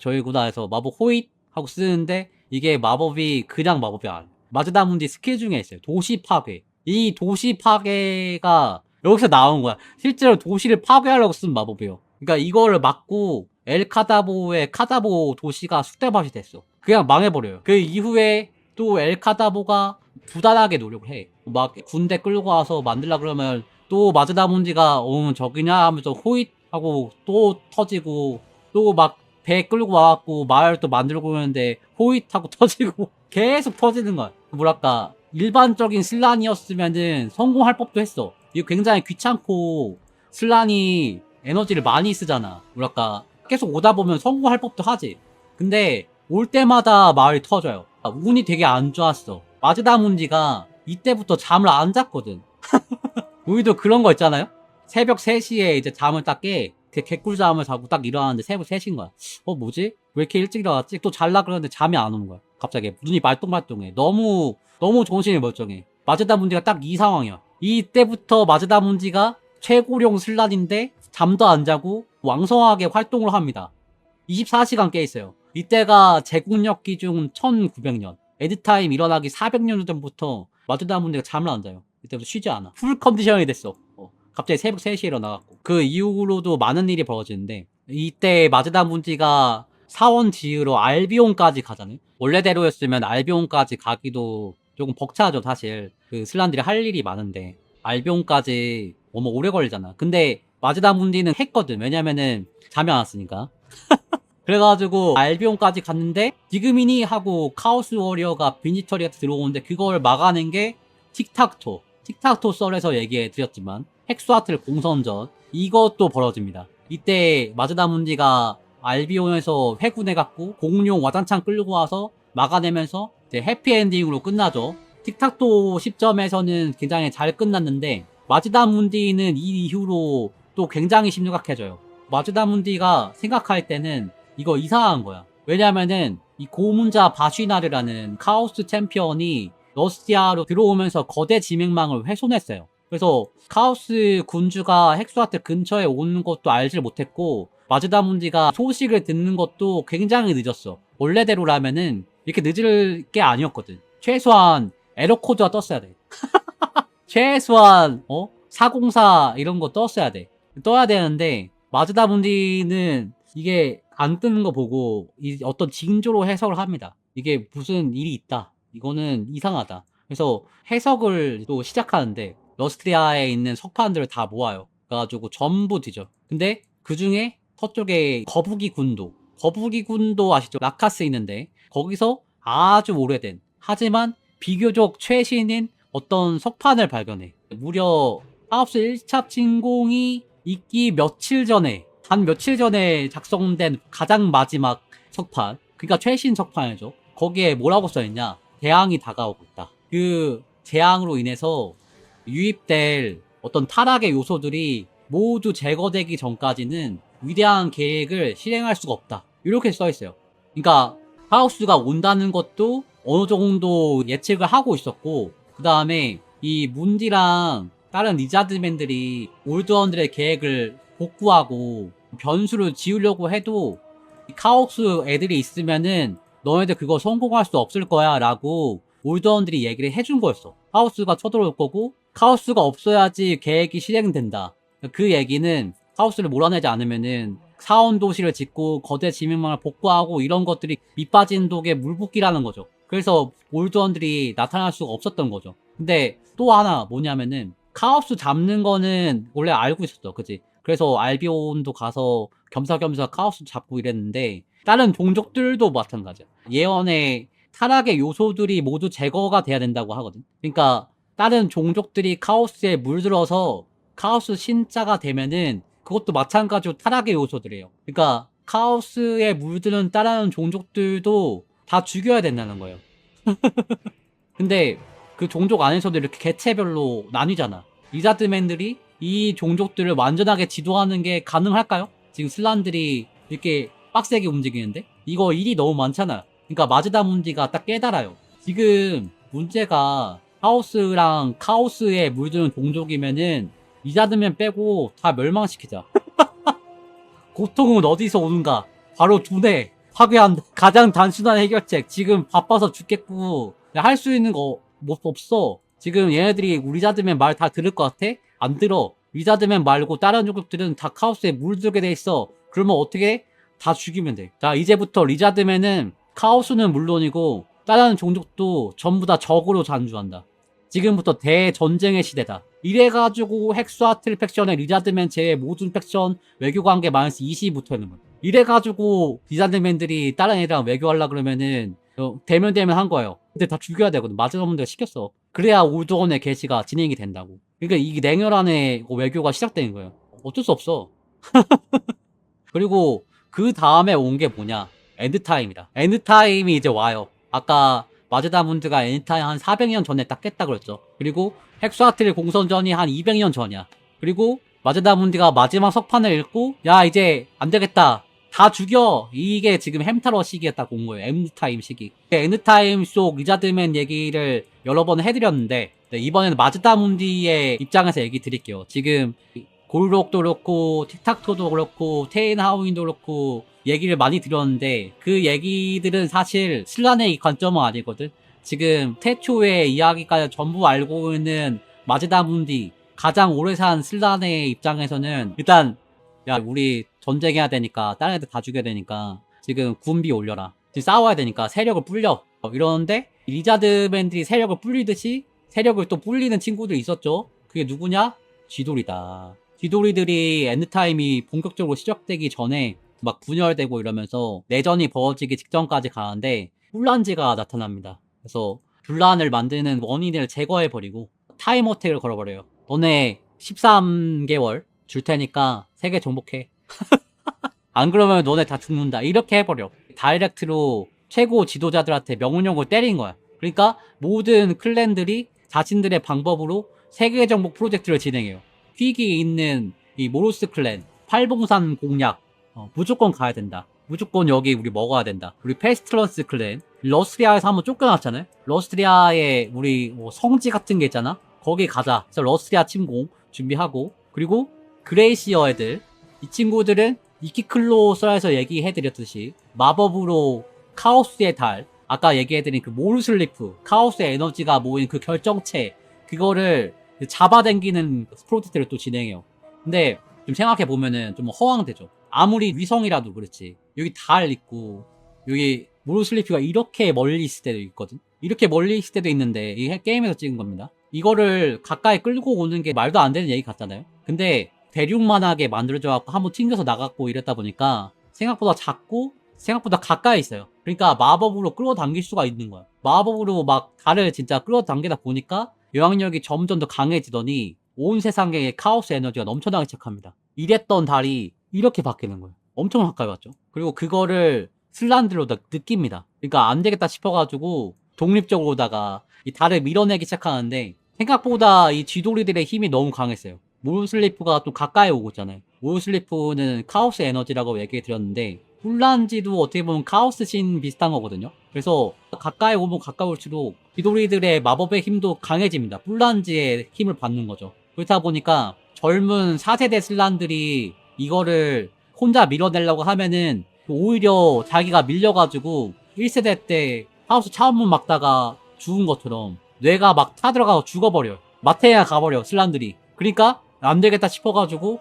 저기구나 해서 마법 호잇 하고 쓰는데, 이게 마법이 그냥 마법이 아니야. 마즈다문디 스킬 중에 있어요. 도시 파괴. 이 도시 파괴가 여기서 나온 거야. 실제로 도시를 파괴하려고 쓴 마법이에요. 그러니까 이거를 막고 엘카다보의 카다보 도시가 쑥대밭이 됐어. 그냥 망해버려요. 그 이후에 또 엘카다보가 부단하게 노력을 해. 막 군대 끌고 와서 만들라 그러면 또 마즈다문디가 저기냐 하면서 호잇 하고 또 터지고, 또 막 배 끌고 와갖고 마을 또 만들고 있는데 호잇하고 터지고 계속 터지는 거야. 뭐랄까, 일반적인 슬란이었으면은 성공할 법도 했어. 이거 굉장히 귀찮고 슬란이 에너지를 많이 쓰잖아. 뭐랄까, 계속 오다 보면 성공할 법도 하지. 근데 올 때마다 마을이 터져요. 운이 되게 안 좋았어. 마즈다문디가 이때부터 잠을 안 잤거든. 우리도 그런 거 있잖아요? 새벽 3시에 이제 잠을 딱 깨. 개꿀잠을 자고 딱 일어났는데 새벽 3시인 거야. 뭐지? 왜 이렇게 일찍 일어났지? 또 잘라 그러는데 잠이 안 오는 거야. 갑자기 눈이 말똥말똥해. 너무 정신이 멀쩡해. 마즈다문디가 딱 이 상황이야. 이때부터 마즈다문디가 최고령 슬란인데 잠도 안 자고 왕성하게 활동을 합니다. 24시간 깨 있어요. 이때가 제국력 기준 1900년. 에드타임 일어나기 400년 전부터 마즈다문디가 잠을 안 자요. 이때부터 쉬지 않아. 풀 컨디션이 됐어. 갑자기 새벽 3시에 일어나갖고. 그 이후로도 많은 일이 벌어지는데, 이때 마즈다문디가 사원 지으러 알비온까지 가잖아요. 원래대로였으면 알비온까지 가기도 조금 벅차죠, 사실. 그 슬란들이 할 일이 많은데 알비온까지 너무 오래 걸리잖아. 근데 마즈다문디는 했거든. 왜냐면은 잠이 안 왔으니까. 그래가지고 알비온까지 갔는데 지금이니 하고 카오스 워리어가 빈지터리가 들어오는데, 그걸 막아낸 게 틱탁토 썰에서 얘기해 드렸지만 헥스와틀 공선전, 이것도 벌어집니다. 이때 마즈다문디가 알비온에서 회군해갖고 공룡 와장창 끌고 와서 막아내면서 이제 해피엔딩으로 끝나죠. 틱탁토 시점에서는 굉장히 잘 끝났는데, 마즈다문디는 이 이후로 또 굉장히 심각해져요. 마즈다문디가 생각할 때는 이거 이상한 거야. 왜냐면은 이 고문자 바쉬나르라는 카오스 챔피언이 러스티아로 들어오면서 거대 지명망을 훼손했어요. 그래서 카오스 군주가 헥스와틀 근처에 오는 것도 알질 못했고, 마즈다문디가 소식을 듣는 것도 굉장히 늦었어. 원래대로라면은 이렇게 늦을 게 아니었거든. 최소한 에러 코드가 떴어야 돼. 최소한 404 이런 거 떴어야 돼. 떠야 되는데 마즈다문디는 이게 안 뜨는 거 보고 어떤 징조로 해석을 합니다. 이게 무슨 일이 있다. 이거는 이상하다. 그래서 해석을 또 시작하는데 러스트리아에 있는 석판들을 다 모아요. 그래가지고 전부 뒤져. 근데 그 중에 서쪽에 거북이 군도 아시죠? 라카스 있는데 거기서 아주 오래된, 하지만 비교적 최신인 어떤 석판을 발견해. 무려 하우스 1차 침공이 있기 단 며칠 전에 작성된 가장 마지막 석판, 그러니까 최신 석판이죠. 거기에 뭐라고 써있냐? 재앙이 다가오고 있다. 그 재앙으로 인해서 유입될 어떤 타락의 요소들이 모두 제거되기 전까지는 위대한 계획을 실행할 수가 없다. 이렇게 써있어요. 그러니까 하우스가 온다는 것도 어느 정도 예측을 하고 있었고, 그 다음에 이 문디랑 다른 리자드맨들이 올드원들의 계획을 복구하고 변수를 지으려고 해도 카오스 애들이 있으면은 너네들 그거 성공할 수 없을 거야 라고 올드원들이 얘기를 해준 거였어. 카오스가 쳐들어올 거고 카오스가 없어야지 계획이 실행된다. 그 얘기는 카오스를 몰아내지 않으면은 사원 도시를 짓고 거대 지명망을 복구하고 이런 것들이 밑빠진 독에 물붓기라는 거죠. 그래서 올드원들이 나타날 수가 없었던 거죠. 근데 또 하나 뭐냐면은 카오스 잡는 거는 원래 알고 있었어. 그치? 그래서 알비온도 가서 겸사겸사 카오스 잡고 이랬는데, 다른 종족들도 마찬가지야. 예언의 타락의 요소들이 모두 제거가 돼야 된다고 하거든. 그러니까 다른 종족들이 카오스에 물들어서 카오스 신자가 되면은 그것도 마찬가지로 타락의 요소들이에요. 그러니까 카오스에 물드는 다른 종족들도 다 죽여야 된다는 거예요. 근데 그 종족 안에서도 이렇게 개체별로 나뉘잖아. 리자드맨들이 이 종족들을 완전하게 지도하는 게 가능할까요? 지금 슬란들이 이렇게 빡세게 움직이는데? 이거 일이 너무 많잖아. 그러니까 마즈다 문디가 딱 깨달아요. 지금 문제가 하오스랑 카오스에 물드는 종족이면은 리자드맨 빼고 다 멸망시키자. 고통은 어디서 오는가? 바로 두뇌. 파괴한 가장 단순한 해결책. 지금 바빠서 죽겠고 할 수 있는 거 뭐 없어. 지금 얘네들이 리자드맨 말 다 들을 것 같아? 안 들어. 리자드맨 말고 다른 종족들은 다 카오스에 물들게 돼 있어. 그러면 어떻게? 다 죽이면 돼. 자, 이제부터 리자드맨은 카오스는 물론이고 다른 종족도 전부 다 적으로 잔주한다. 지금부터 대전쟁의 시대다. 이래가지고 헥스와틀 팩션의 리자드맨 제외 모든 팩션 외교관계 마이너스 20이 붙어있는 거야. 이래가지고 리자드맨들이 다른 애들이랑 외교하려 그러면은 대면 한 거예요. 근데 다 죽여야 되거든. 마즈다문드가 시켰어. 그래야 올드원의 계시가 진행이 된다고. 그러니까 이게 냉혈한의 외교가 시작되는 거예요. 어쩔 수 없어. 그리고 그 다음에 온 게 뭐냐? 엔드타임이다. 엔드타임이 이제 와요. 아까 마즈다문드가 엔드타임 한 400년 전에 딱 깼다 그랬죠. 그리고 헥스와틀 공선전이 한 200년 전이야. 그리고 마즈다문드가 마지막 석판을 읽고 야 이제 안되겠다. 다 죽여. 이게 지금 햄타러 시기에 딱 온 거예요. 엔드타임 시기. 엔드타임 속 리자드맨 얘기를 여러 번 해드렸는데 이번에는 마즈다문디의 입장에서 얘기 드릴게요. 지금 골록도 그렇고 틱탁토도 그렇고 테인하우인도 그렇고 얘기를 많이 들었는데 그 얘기들은 사실 슬란의 관점은 아니거든. 지금 태초의 이야기까지 전부 알고 있는 마즈다문디 가장 오래 산 슬란의 입장에서는 일단 야 우리 전쟁해야 되니까 다른 애들 다 죽여야 되니까 지금 군비 올려라. 지금 싸워야 되니까 세력을 불려. 이러는데 리자드맨들이 세력을 불리듯이 세력을 또 불리는 친구들이 있었죠. 그게 누구냐? 쥐돌이다. 쥐돌이들이 엔드타임이 본격적으로 시작되기 전에 막 분열되고 이러면서 내전이 벌어지기 직전까지 가는데 혼란지가 나타납니다. 그래서 분란을 만드는 원인을 제거해버리고 타임어택을 걸어버려요. 너네 13개월 줄 테니까 세계 정복해. 안 그러면 너네 다 죽는다. 이렇게 해버려. 다이렉트로 최고 지도자들한테 명령을 때린 거야. 그러니까 모든 클랜들이 자신들의 방법으로 세계 정복 프로젝트를 진행해요. 퀵이 있는 이 모로스 클랜, 팔봉산 공략 무조건 가야 된다. 무조건 여기 우리 먹어야 된다. 우리 페스트런스 클랜, 러스트리아에서 한번 쫓겨났잖아요. 러스트리아에 우리 성지 같은 게 있잖아. 거기 가자. 그래서 러스트리아 침공 준비하고 그리고 그레이시어 애들 이 친구들은 이키클로서에서 얘기해드렸듯이 마법으로 카오스의 달 아까 얘기해드린 그 모르슬리프 카오스의 에너지가 모인 그 결정체 그거를 잡아당기는 프로젝트를 또 진행해요. 근데 좀 생각해보면은 좀 허황되죠. 아무리 위성이라도 그렇지 여기 달 있고 여기 모르슬리프가 이렇게 멀리 있을 때도 있거든. 이렇게 멀리 있을 때도 있는데 이 게임에서 찍은 겁니다. 이거를 가까이 끌고 오는 게 말도 안 되는 얘기 같잖아요. 근데 대륙만하게 만들어져갖고 한번 튕겨서 나갔고 이랬다 보니까 생각보다 작고 생각보다 가까이 있어요. 그러니까 마법으로 끌어당길 수가 있는 거야. 마법으로 막 달을 진짜 끌어당기다 보니까 영향력이 점점 더 강해지더니 온 세상에 카오스 에너지가 넘쳐나기 시작합니다. 이랬던 달이 이렇게 바뀌는 거예요. 엄청 가까이 왔죠. 그리고 그거를 슬란드로 느낍니다. 그러니까 안 되겠다 싶어가지고 독립적으로다가 이 달을 밀어내기 시작하는데 생각보다 이 쥐돌이들의 힘이 너무 강했어요. 모르슬리프가 또 가까이 오고 있잖아요. 모르슬리프는 카오스 에너지라고 얘기 드렸는데 훌란지도 어떻게 보면 카오스 신 비슷한 거거든요. 그래서 가까이 오면 가까이 올수록 쥐돌이들의 마법의 힘도 강해집니다. 훌란지의 힘을 받는 거죠. 그렇다 보니까 젊은 4세대 슬란들이 이거를 혼자 밀어내려고 하면은 오히려 자기가 밀려가지고 1세대 때 하우스 차원문 막다가 죽은 것처럼 뇌가 막 타들어가서 죽어버려요. 마테야 가버려 슬란들이. 그러니까 안되겠다 싶어가지고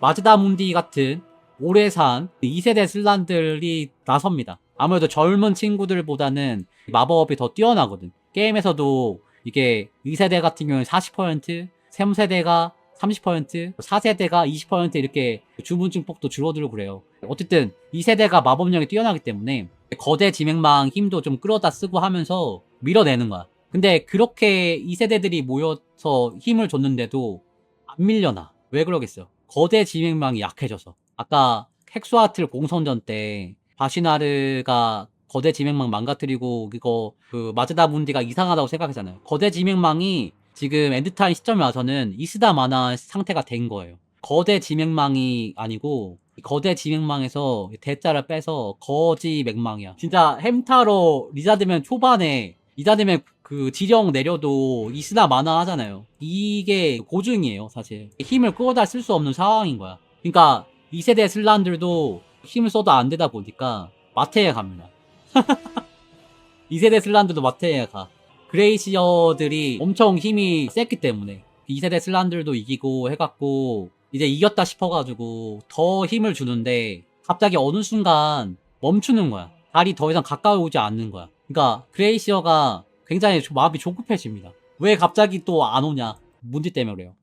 마즈다문디 같은 오래 산 2세대 슬란들이 나섭니다. 아무래도 젊은 친구들보다는 마법이 더 뛰어나거든. 게임에서도 이게 2세대 같은 경우는 40%, 3세대가 30%, 4세대가 20% 이렇게 주문 증폭도 줄어들고 그래요. 어쨌든 2세대가 마법력이 뛰어나기 때문에 거대 지맥망 힘도 좀 끌어다 쓰고 하면서 밀어내는 거야. 근데 그렇게 2세대들이 모여서 힘을 줬는데도 안 밀려나. 왜 그러겠어요? 거대 지맥망이 약해져서. 아까 헥스와틀 공선전 때 바시나르가 거대 지명망 망가뜨리고 이거 그 마즈다 문디가 이상하다고 생각했잖아요. 거대 지명망이 지금 엔드타임 시점에 와서는 이스다 마나 상태가 된 거예요. 거대 지명망이 아니고 거대 지명망에서 대자를 빼서 거지 맹망이야. 진짜 햄타로 리자드면 초반에 리자드면 그 지령 내려도 이스다 마나 하잖아요. 이게 고증이에요, 사실. 힘을 끌어다 쓸 수 없는 상황인 거야. 그러니까 2세대 슬란들도 힘을 써도 안 되다 보니까 마테에 갑니다. 2세대 슬란들도 마테에 가. 그레이시어들이 엄청 힘이 셌기 때문에 2세대 슬란들도 이기고 해갖고 이제 이겼다 싶어가지고 더 힘을 주는데 갑자기 어느 순간 멈추는 거야. 달이 더 이상 가까이 오지 않는 거야. 그러니까 그레이시어가 굉장히 마음이 조급해집니다. 왜 갑자기 또 안 오냐. 문디 때문에 그래요.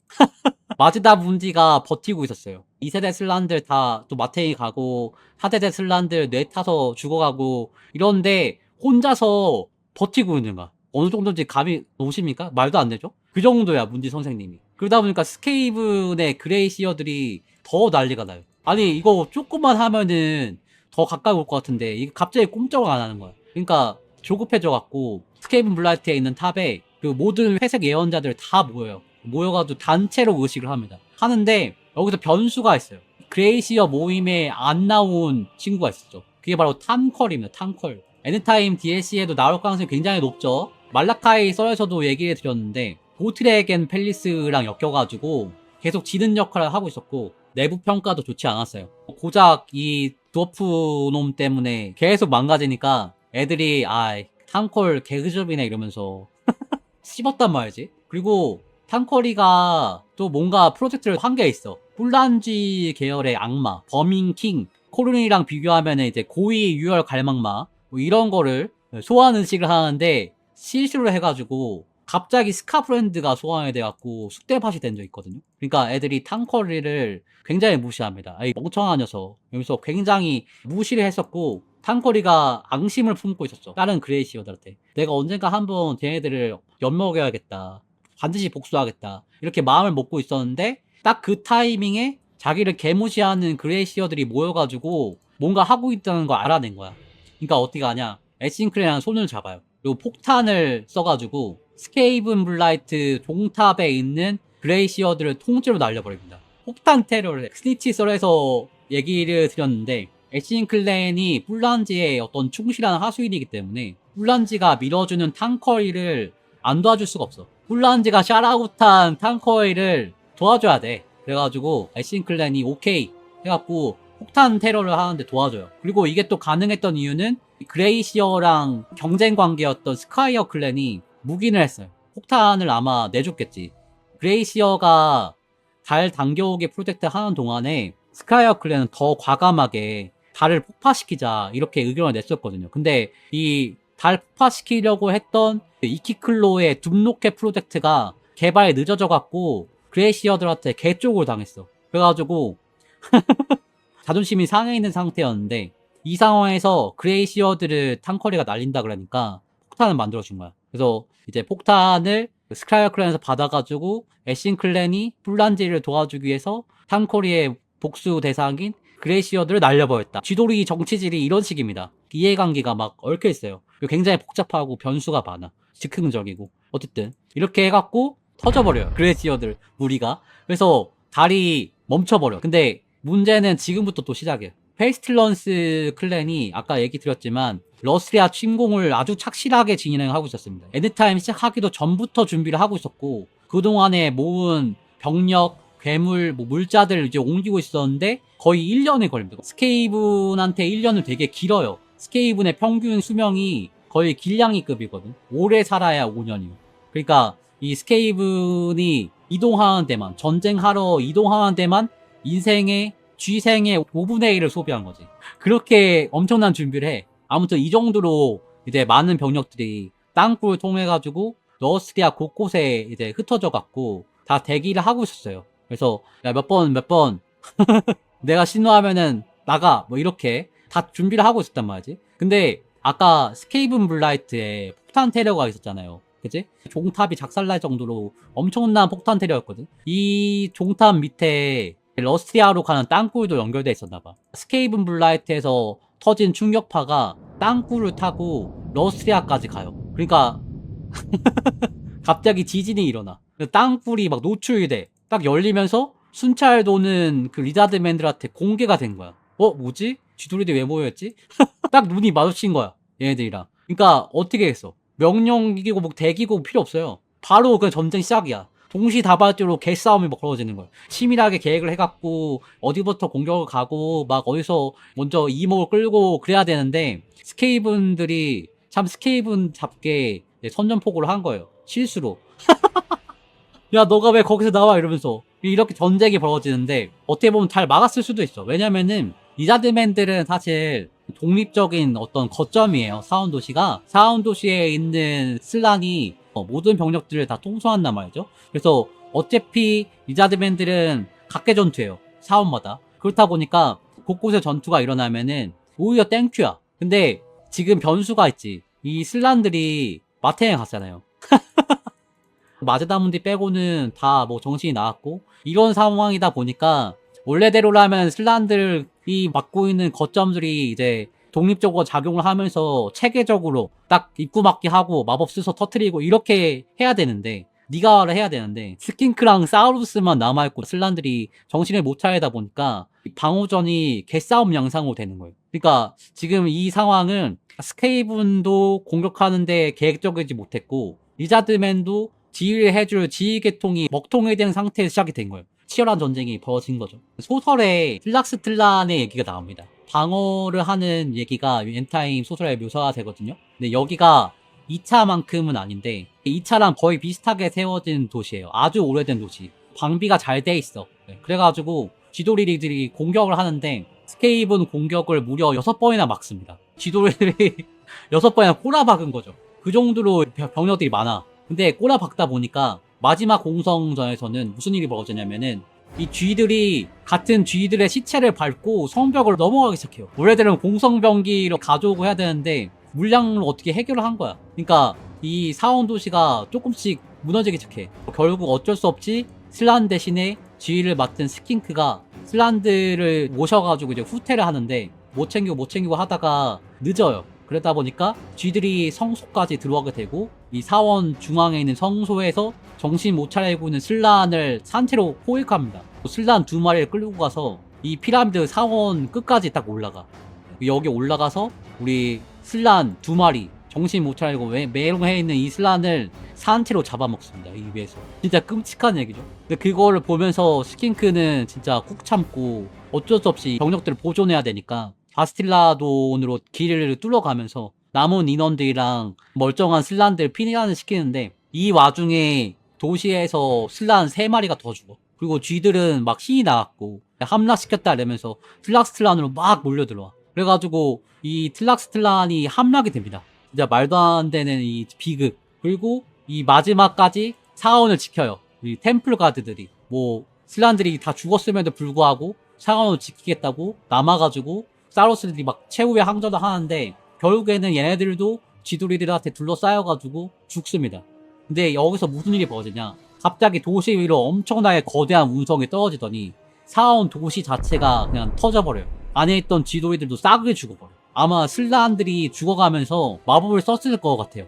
마즈다 문디가 버티고 있었어요. 2세대 슬란들 다 또 마테이 가고 4세대 슬란들 뇌 타서 죽어가고 이런데 혼자서 버티고 있는 거야. 어느 정도인지 감이 오십니까? 말도 안 되죠? 그 정도야 문디 선생님이. 그러다 보니까 스케이븐의 그레이시어들이 더 난리가 나요. 아니 이거 조금만 하면은 더 가까이 올 것 같은데 이게 갑자기 꼼짝을 안 하는 거야. 그러니까 조급해져갖고 스케이븐 블라이트에 있는 탑에 그 모든 회색 예언자들 다 모여요. 모여가지고 단체로 의식을 합니다. 하는데 여기서 변수가 있어요. 그레이시어 모임에 안 나온 친구가 있었죠. 그게 바로 탐컬입니다. 탐컬. 엔드타임 DLC에도 나올 가능성이 굉장히 높죠. 말라카이 썰에서도 얘기를 드렸는데 보트레겐 팰리스랑 엮여가지고 계속 지는 역할을 하고 있었고 내부 평가도 좋지 않았어요. 고작 이 드워프 놈 때문에 계속 망가지니까 애들이 탐컬 개그접이네 이러면서 씹었단 말이지. 그리고 탐컬이가 또 뭔가 프로젝트를 한 게 있어. 폴란지 계열의 악마, 버밍킹, 코르니랑 비교하면 이제 고위 유혈 갈망마 뭐 이런 거를 소환 의식을 하는데 실수를 해가지고 갑자기 스카프랜드가 소환이 돼갖고 쑥대밭이 된 적 있거든요. 그러니까 애들이 탕커리를 굉장히 무시합니다. 이 멍청한 녀석. 여기서 굉장히 무시를 했었고 탕커리가 앙심을 품고 있었죠. 다른 그레이시어들한테. 내가 언젠가 한번 쟤네들을 엿먹여야겠다. 반드시 복수하겠다. 이렇게 마음을 먹고 있었는데 딱 그 타이밍에 자기를 개무시하는 그레이시어들이 모여가지고 뭔가 하고 있다는 걸 알아낸 거야. 그러니까 어떻게 하냐. 애싱크레랑 손을 잡아요. 그리고 폭탄을 써가지고 스케이븐 블라이트 종탑에 있는 그레이시어들을 통째로 날려버립니다. 폭탄 테러를 해. 스니치 썰에서 얘기를 드렸는데 애싱클랜이 뿔란지의 어떤 충실한 하수인이기 때문에 뿔란지가 밀어주는 탕커이를 안 도와줄 수가 없어. 뿔란지가 샤라웃한 탕커이를 도와줘야 돼. 그래가지고 애싱클랜이 오케이 해갖고 폭탄 테러를 하는데 도와줘요. 그리고 이게 또 가능했던 이유는 그레이시어랑 경쟁 관계였던 스카이어 클랜이 묵인을 했어요. 폭탄을 아마 내줬겠지. 그레이시어가 달 당겨오기 프로젝트 하는 동안에 스카이어 클랜은 더 과감하게 달을 폭파시키자 이렇게 의견을 냈었거든요. 근데 이 달 폭파시키려고 했던 이키클로의 둠로켓 프로젝트가 개발이 늦어져 갖고 그레이시어들한테 개쪽을 당했어. 그래가지고 자존심이 상해 있는 상태였는데 이 상황에서 그레이시어들을 탕커리가 날린다 그러니까 폭탄을 만들어준 거야. 그래서 이제 폭탄을 스카이어 클랜에서 받아가지고 애싱 클랜이 뿔란지를 도와주기 위해서 탕커리의 복수 대상인 그레이시어들을 날려버렸다. 쥐돌이 정치질이 이런 식입니다. 이해관계가 막 얽혀있어요. 굉장히 복잡하고 변수가 많아. 즉흥적이고. 어쨌든 이렇게 해갖고 터져버려요. 그레이시어들 무리가. 그래서 달이 멈춰버려. 근데 문제는 지금부터 또 시작이에요. 페이스틸런스 클랜이 아까 얘기 드렸지만 러스리아 침공을 아주 착실하게 진행하고 있었습니다. 엔드타임 시작하기도 전부터 준비를 하고 있었고 그동안에 모은 병력, 괴물, 물자들을 이제 옮기고 있었는데 거의 1년이 걸립니다. 스케이븐한테 1년은 되게 길어요. 스케이븐의 평균 수명이 거의 길냥이급이거든. 오래 살아야 5년이요. 그러니까 이 스케이븐이 이동하는 데만, 전쟁하러 이동하는 데만 인생의 쥐생의 5분의 1을 소비한 거지. 그렇게 엄청난 준비를 해. 아무튼 이 정도로 이제 많은 병력들이 땅굴을 통해 가지고 러스리아 곳곳에 이제 흩어져 갖고 다 대기를 하고 있었어요. 그래서 몇 번 내가 신호하면은 나가 뭐 이렇게 다 준비를 하고 있었단 말이지. 근데 아까 스케이븐 블라이트에 폭탄 테러가 있었잖아요. 그치? 종탑이 작살날 정도로 엄청난 폭탄 테러였거든. 이 종탑 밑에 러스트리아로 가는 땅굴도 연결돼 있었나봐. 스케이븐 블라이트에서 터진 충격파가 땅굴을 타고 러스트리아까지 가요. 그러니까 갑자기 지진이 일어나. 땅굴이 막 노출이 돼. 딱 열리면서 순찰 도는 그 리자드맨들한테 공개가 된 거야. 뭐지? 쥐돌이들 왜 모여있지? 딱 눈이 마주친 거야. 얘네들이랑. 그러니까 어떻게 했어? 명령기고 뭐 대기고 필요 없어요. 바로 그냥 전쟁 시작이야. 동시다발적으로 개싸움이 막 벌어지는 거야. 치밀하게 계획을 해갖고 어디부터 공격을 가고 막 어디서 먼저 이목을 끌고 그래야 되는데 스케이븐들이 참 스케이븐 잡게 선전포고를 한 거예요. 실수로. 야, 너가 왜 거기서 나와? 이러면서. 이렇게 전쟁이 벌어지는데, 어떻게 보면 잘 막았을 수도 있어. 왜냐면은, 리자드맨들은 사실 독립적인 어떤 거점이에요. 사원 도시가. 사원 도시에 있는 슬란이 모든 병력들을 다 통솔한단 말이죠. 그래서 어차피 리자드맨들은 각계 전투예요. 사원마다. 그렇다 보니까 곳곳에 전투가 일어나면은 오히려 땡큐야. 근데 지금 변수가 있지. 이 슬란들이 마테에 갔잖아요. 마제다문디 빼고는 다 뭐 정신이 나갔고 이런 상황이다 보니까 원래대로라면 슬란들이 맡고 있는 거점들이 이제 독립적으로 작용을 하면서 체계적으로 딱 입구 막기 하고 마법 쓰서 터트리고 이렇게 해야 되는데 니가를 해야 되는데 스킨크랑 사우루스만 남아있고 슬란들이 정신을 못 차리다 보니까 방어전이 개싸움 양상으로 되는 거예요. 그러니까 지금 이 상황은 스케이븐도 공격하는데 계획적이지 못했고 리자드맨도 지휘를 해줄 지휘계통이 먹통이 된 상태에서 시작이 된 거예요. 치열한 전쟁이 벌어진 거죠. 소설에 슬락스틀란의 얘기가 나옵니다. 방어를 하는 얘기가 엔타임 소설에 묘사가 되거든요. 근데 여기가 2차만큼은 아닌데 2차랑 거의 비슷하게 세워진 도시예요. 아주 오래된 도시. 방비가 잘 돼 있어. 그래가지고 지도리들이 공격을 하는데 스케이븐 공격을 무려 6번이나 막습니다. 지도리들이 6번이나 꼬라박은 거죠. 그 정도로 병력들이 많아. 근데 꼬라박다 보니까 마지막 공성전에서는 무슨 일이 벌어졌냐면은 이 쥐들이 같은 쥐들의 시체를 밟고 성벽을 넘어가기 시작해요. 원래대로는 공성병기로 가져오고 해야 되는데 물량을 어떻게 해결을 한 거야. 그러니까 이 사원 도시가 조금씩 무너지기 시작해. 결국 어쩔 수 없이 슬란 대신에 쥐를 맡은 스킨크가 슬란들을 모셔가지고 이제 후퇴를 하는데 못 챙기고 하다가 늦어요. 그러다 보니까 쥐들이 성소까지 들어가게 되고 이 사원 중앙에 있는 성소에서 정신 못 차리고 있는 슬란을 산채로 포획합니다. 슬란 2마리를 끌고 가서 이 피라미드 사원 끝까지 딱 올라가. 여기 올라가서 우리 슬란 2마리 정신 못 차리고 메롱해 있는 이 슬란을 산채로 잡아먹습니다. 이 위에서. 진짜 끔찍한 얘기죠. 근데 그거를 보면서 스킨크는 진짜 꾹 참고 어쩔 수 없이 병력들을 보존해야 되니까 바스틸라돈으로 길을 뚫어가면서 남은 인원들이랑 멀쩡한 슬란들 피난을 시키는데 이 와중에 도시에서 슬란 3마리가 더 죽어. 그리고 쥐들은 막 신이 나갔고 함락시켰다 이러면서 틀락스틀란으로 막 몰려들어와. 그래가지고 이 틀락스틀란이 함락이 됩니다. 진짜 말도 안 되는 이 비극. 그리고 이 마지막까지 사원을 지켜요. 이 템플 가드들이. 뭐 슬란들이 다 죽었음에도 불구하고 사원을 지키겠다고 남아가지고 사우루스들이 막 최후의 항전을 하는데 결국에는 얘네들도 쥐돌이들한테 둘러싸여가지고 죽습니다. 근데 여기서 무슨 일이 벌어지냐? 갑자기 도시 위로 엄청나게 거대한 운석이 떨어지더니 사원 도시 자체가 그냥 터져버려요. 안에 있던 쥐돌이들도 싸그리 죽어버려요. 아마 슬란들이 죽어가면서 마법을 썼을 것 같아요.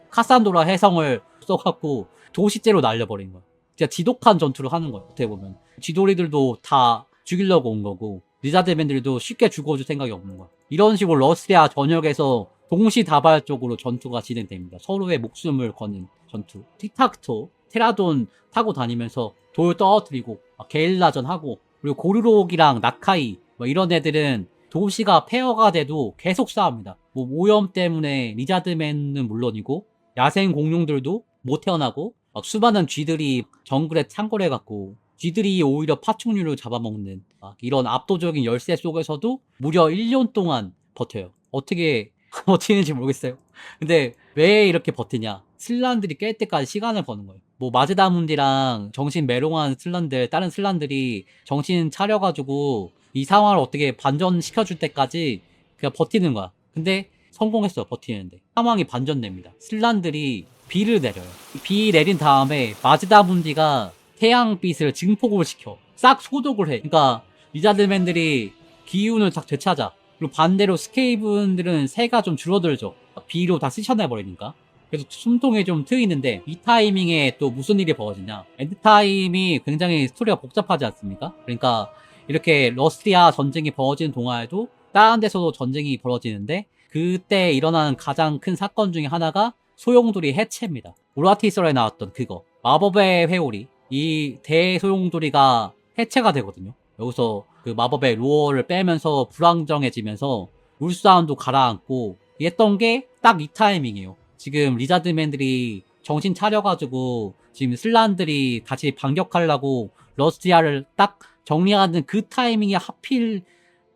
카산도라 해성을 써갖고 도시째로 날려버린 거예요. 진짜 지독한 전투를 하는 거예요. 어떻게 보면 쥐돌이들도 다 죽이려고 온 거고 리자드맨들도 쉽게 죽어줄 생각이 없는 거야. 이런 식으로 러스리아 전역에서 동시다발적으로 전투가 진행됩니다. 서로의 목숨을 거는 전투. 틱탁토, 테라돈 타고 다니면서 돌 떨어뜨리고 게릴라전 하고 그리고 고르록이랑 나카이 이런 애들은 도시가 폐허가 돼도 계속 싸웁니다. 오염 때문에 리자드맨은 물론이고 야생 공룡들도 못 태어나고 수많은 쥐들이 정글에 창궐해갖고 쥐들이 오히려 파충류를 잡아먹는 이런 압도적인 열세 속에서도 무려 1년 동안 버텨요. 어떻게 버티는지 모르겠어요. 근데 왜 이렇게 버티냐? 슬란들이 깰 때까지 시간을 버는 거예요. 뭐 마제다문디랑 정신 메롱한 슬란들, 다른 슬란들이 정신 차려가지고 이 상황을 어떻게 반전시켜줄 때까지 그냥 버티는 거야. 근데 성공했어, 버티는데. 상황이 반전됩니다. 슬란들이 비를 내려요. 비 내린 다음에 마제다문디가 태양빛을 증폭을 시켜. 싹 소독을 해. 그러니까 리자드맨들이 기운을 딱 되찾아. 그리고 반대로 스케이븐들은 새가 좀 줄어들죠. B로 다 쓰셔내버리니까. 그래서 숨통이 좀 트이는데 이 타이밍에 또 무슨 일이 벌어지냐. 엔드타임이 굉장히 스토리가 복잡하지 않습니까? 그러니까 이렇게 러스티아 전쟁이 벌어지는 동안에도 다른 데서도 전쟁이 벌어지는데 그때 일어나는 가장 큰 사건 중에 하나가 소용돌이 해체입니다. 오라티설에 나왔던 그거 마법의 회오리, 이 대소용돌이가 해체가 되거든요. 여기서 그 마법의 로어를 빼면서 불안정해지면서 울사운도 가라앉고 했던 게 딱 이 타이밍이에요. 지금 리자드맨들이 정신 차려가지고 지금 슬란들이 다시 반격하려고 러스티아를 딱 정리하는 그 타이밍에 하필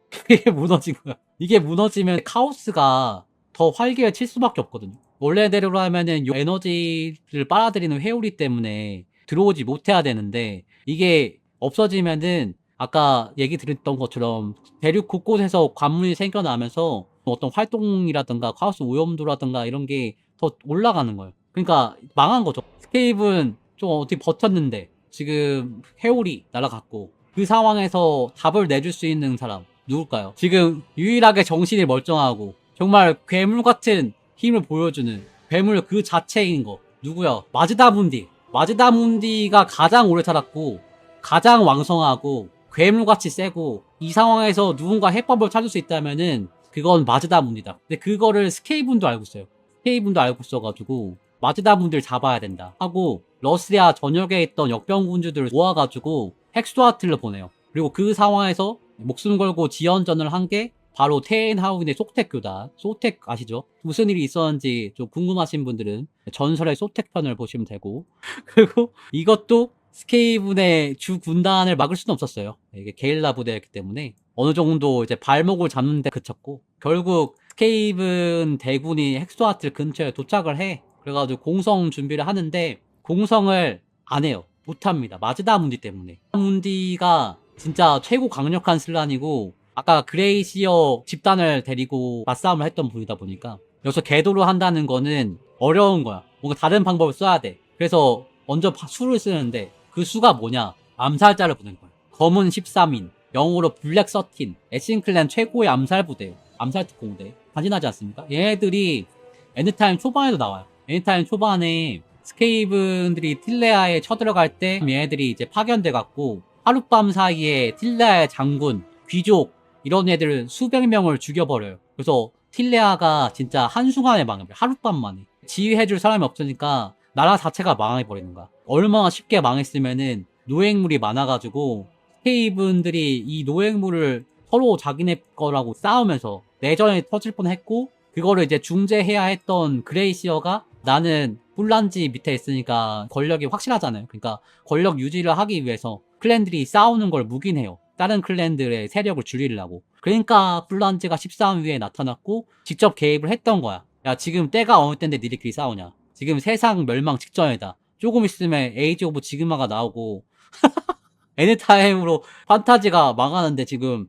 그게 무너진 거야. 이게 무너지면 카오스가 더 활기를 칠 수밖에 없거든요. 원래대로 하면은 요 에너지를 빨아들이는 회오리 때문에 들어오지 못해야 되는데 이게 없어지면은 아까 얘기 드렸던 것처럼 대륙 곳곳에서 관문이 생겨나면서 어떤 활동이라든가 카오스 오염도라든가 이런 게 더 올라가는 거예요. 그러니까 망한 거죠. 스케이브는 좀 어떻게 버텼는데 지금 회오리 날아갔고 그 상황에서 답을 내줄 수 있는 사람 누굴까요? 지금 유일하게 정신이 멀쩡하고 정말 괴물 같은 힘을 보여주는 괴물 그 자체인 거 누구야? 마즈다문디. 마즈다문디가 가장 오래 살았고 가장 왕성하고 괴물같이 세고 이 상황에서 누군가 해법을 찾을 수 있다면은 그건 마즈다문디다. 근데 그거를 스케이분도 알고 있어요. 스케이분도 알고 있어가지고 마즈다문디를 잡아야 된다 하고 러시아 전역에 있던 역병군주들을 모아가지고 헥스와트를 보내요. 그리고 그 상황에서 목숨 걸고 지연전을 한 게 바로 테인하우인의 소텍 교단. 소텍 아시죠? 무슨 일이 있었는지 좀 궁금하신 분들은 전설의 소텍 편을 보시면 되고 그리고 이것도 스케이븐의 주 군단을 막을 수는 없었어요. 이게 게릴라 부대였기 때문에 어느 정도 이제 발목을 잡는 데 그쳤고 결국 스케이븐 대군이 헥스와트 근처에 도착을 해. 그래가지고 공성 준비를 하는데 공성을 안 해요. 못합니다. 마즈다문디 때문에. 문디가 진짜 최고 강력한 슬란이고 아까 그레이시어 집단을 데리고 맞싸움을 했던 분이다 보니까 여기서 궤도를 한다는 거는 어려운 거야. 뭔가 다른 방법을 써야 돼. 그래서 먼저 수를 쓰는데 그 수가 뭐냐? 암살자를 보낸 거야. 검은 13인, 영어로 블랙 13, 애싱클랜 최고의 암살 부대예요. 암살 특공대. 간지나지 않습니까? 얘네들이 엔드타임 초반에도 나와요. 엔드타임 초반에 스케이븐들이 틸레아에 쳐들어갈 때 얘네들이 이제 파견돼 갖고 하룻밤 사이에 틸레아의 장군, 귀족 이런 애들 수백 명을 죽여버려요. 그래서 틸레아가 진짜 한순간에 망해버려. 하룻밤 만에. 지휘해줄 사람이 없으니까 나라 자체가 망해버리는 거야. 얼마나 쉽게 망했으면은 노획물이 많아가지고 스케이븐들이 이 노획물을 서로 자기네 거라고 싸우면서 내전이 터질 뻔했고 그거를 이제 중재해야 했던 그레이시어가 나는 폴란지 밑에 있으니까 권력이 확실하잖아요. 그러니까 권력 유지를 하기 위해서 클랜들이 싸우는 걸 묵인해요. 다른 클랜들의 세력을 줄이려고. 그러니까 폴란지가 13위에 나타났고 직접 개입을 했던 거야. 야 지금 때가 어느 때인데 니들끼리 싸우냐. 지금 세상 멸망 직전이다. 조금 있으면 에이지 오브 지그마가 나오고 애니타임으로 판타지가 망하는데 지금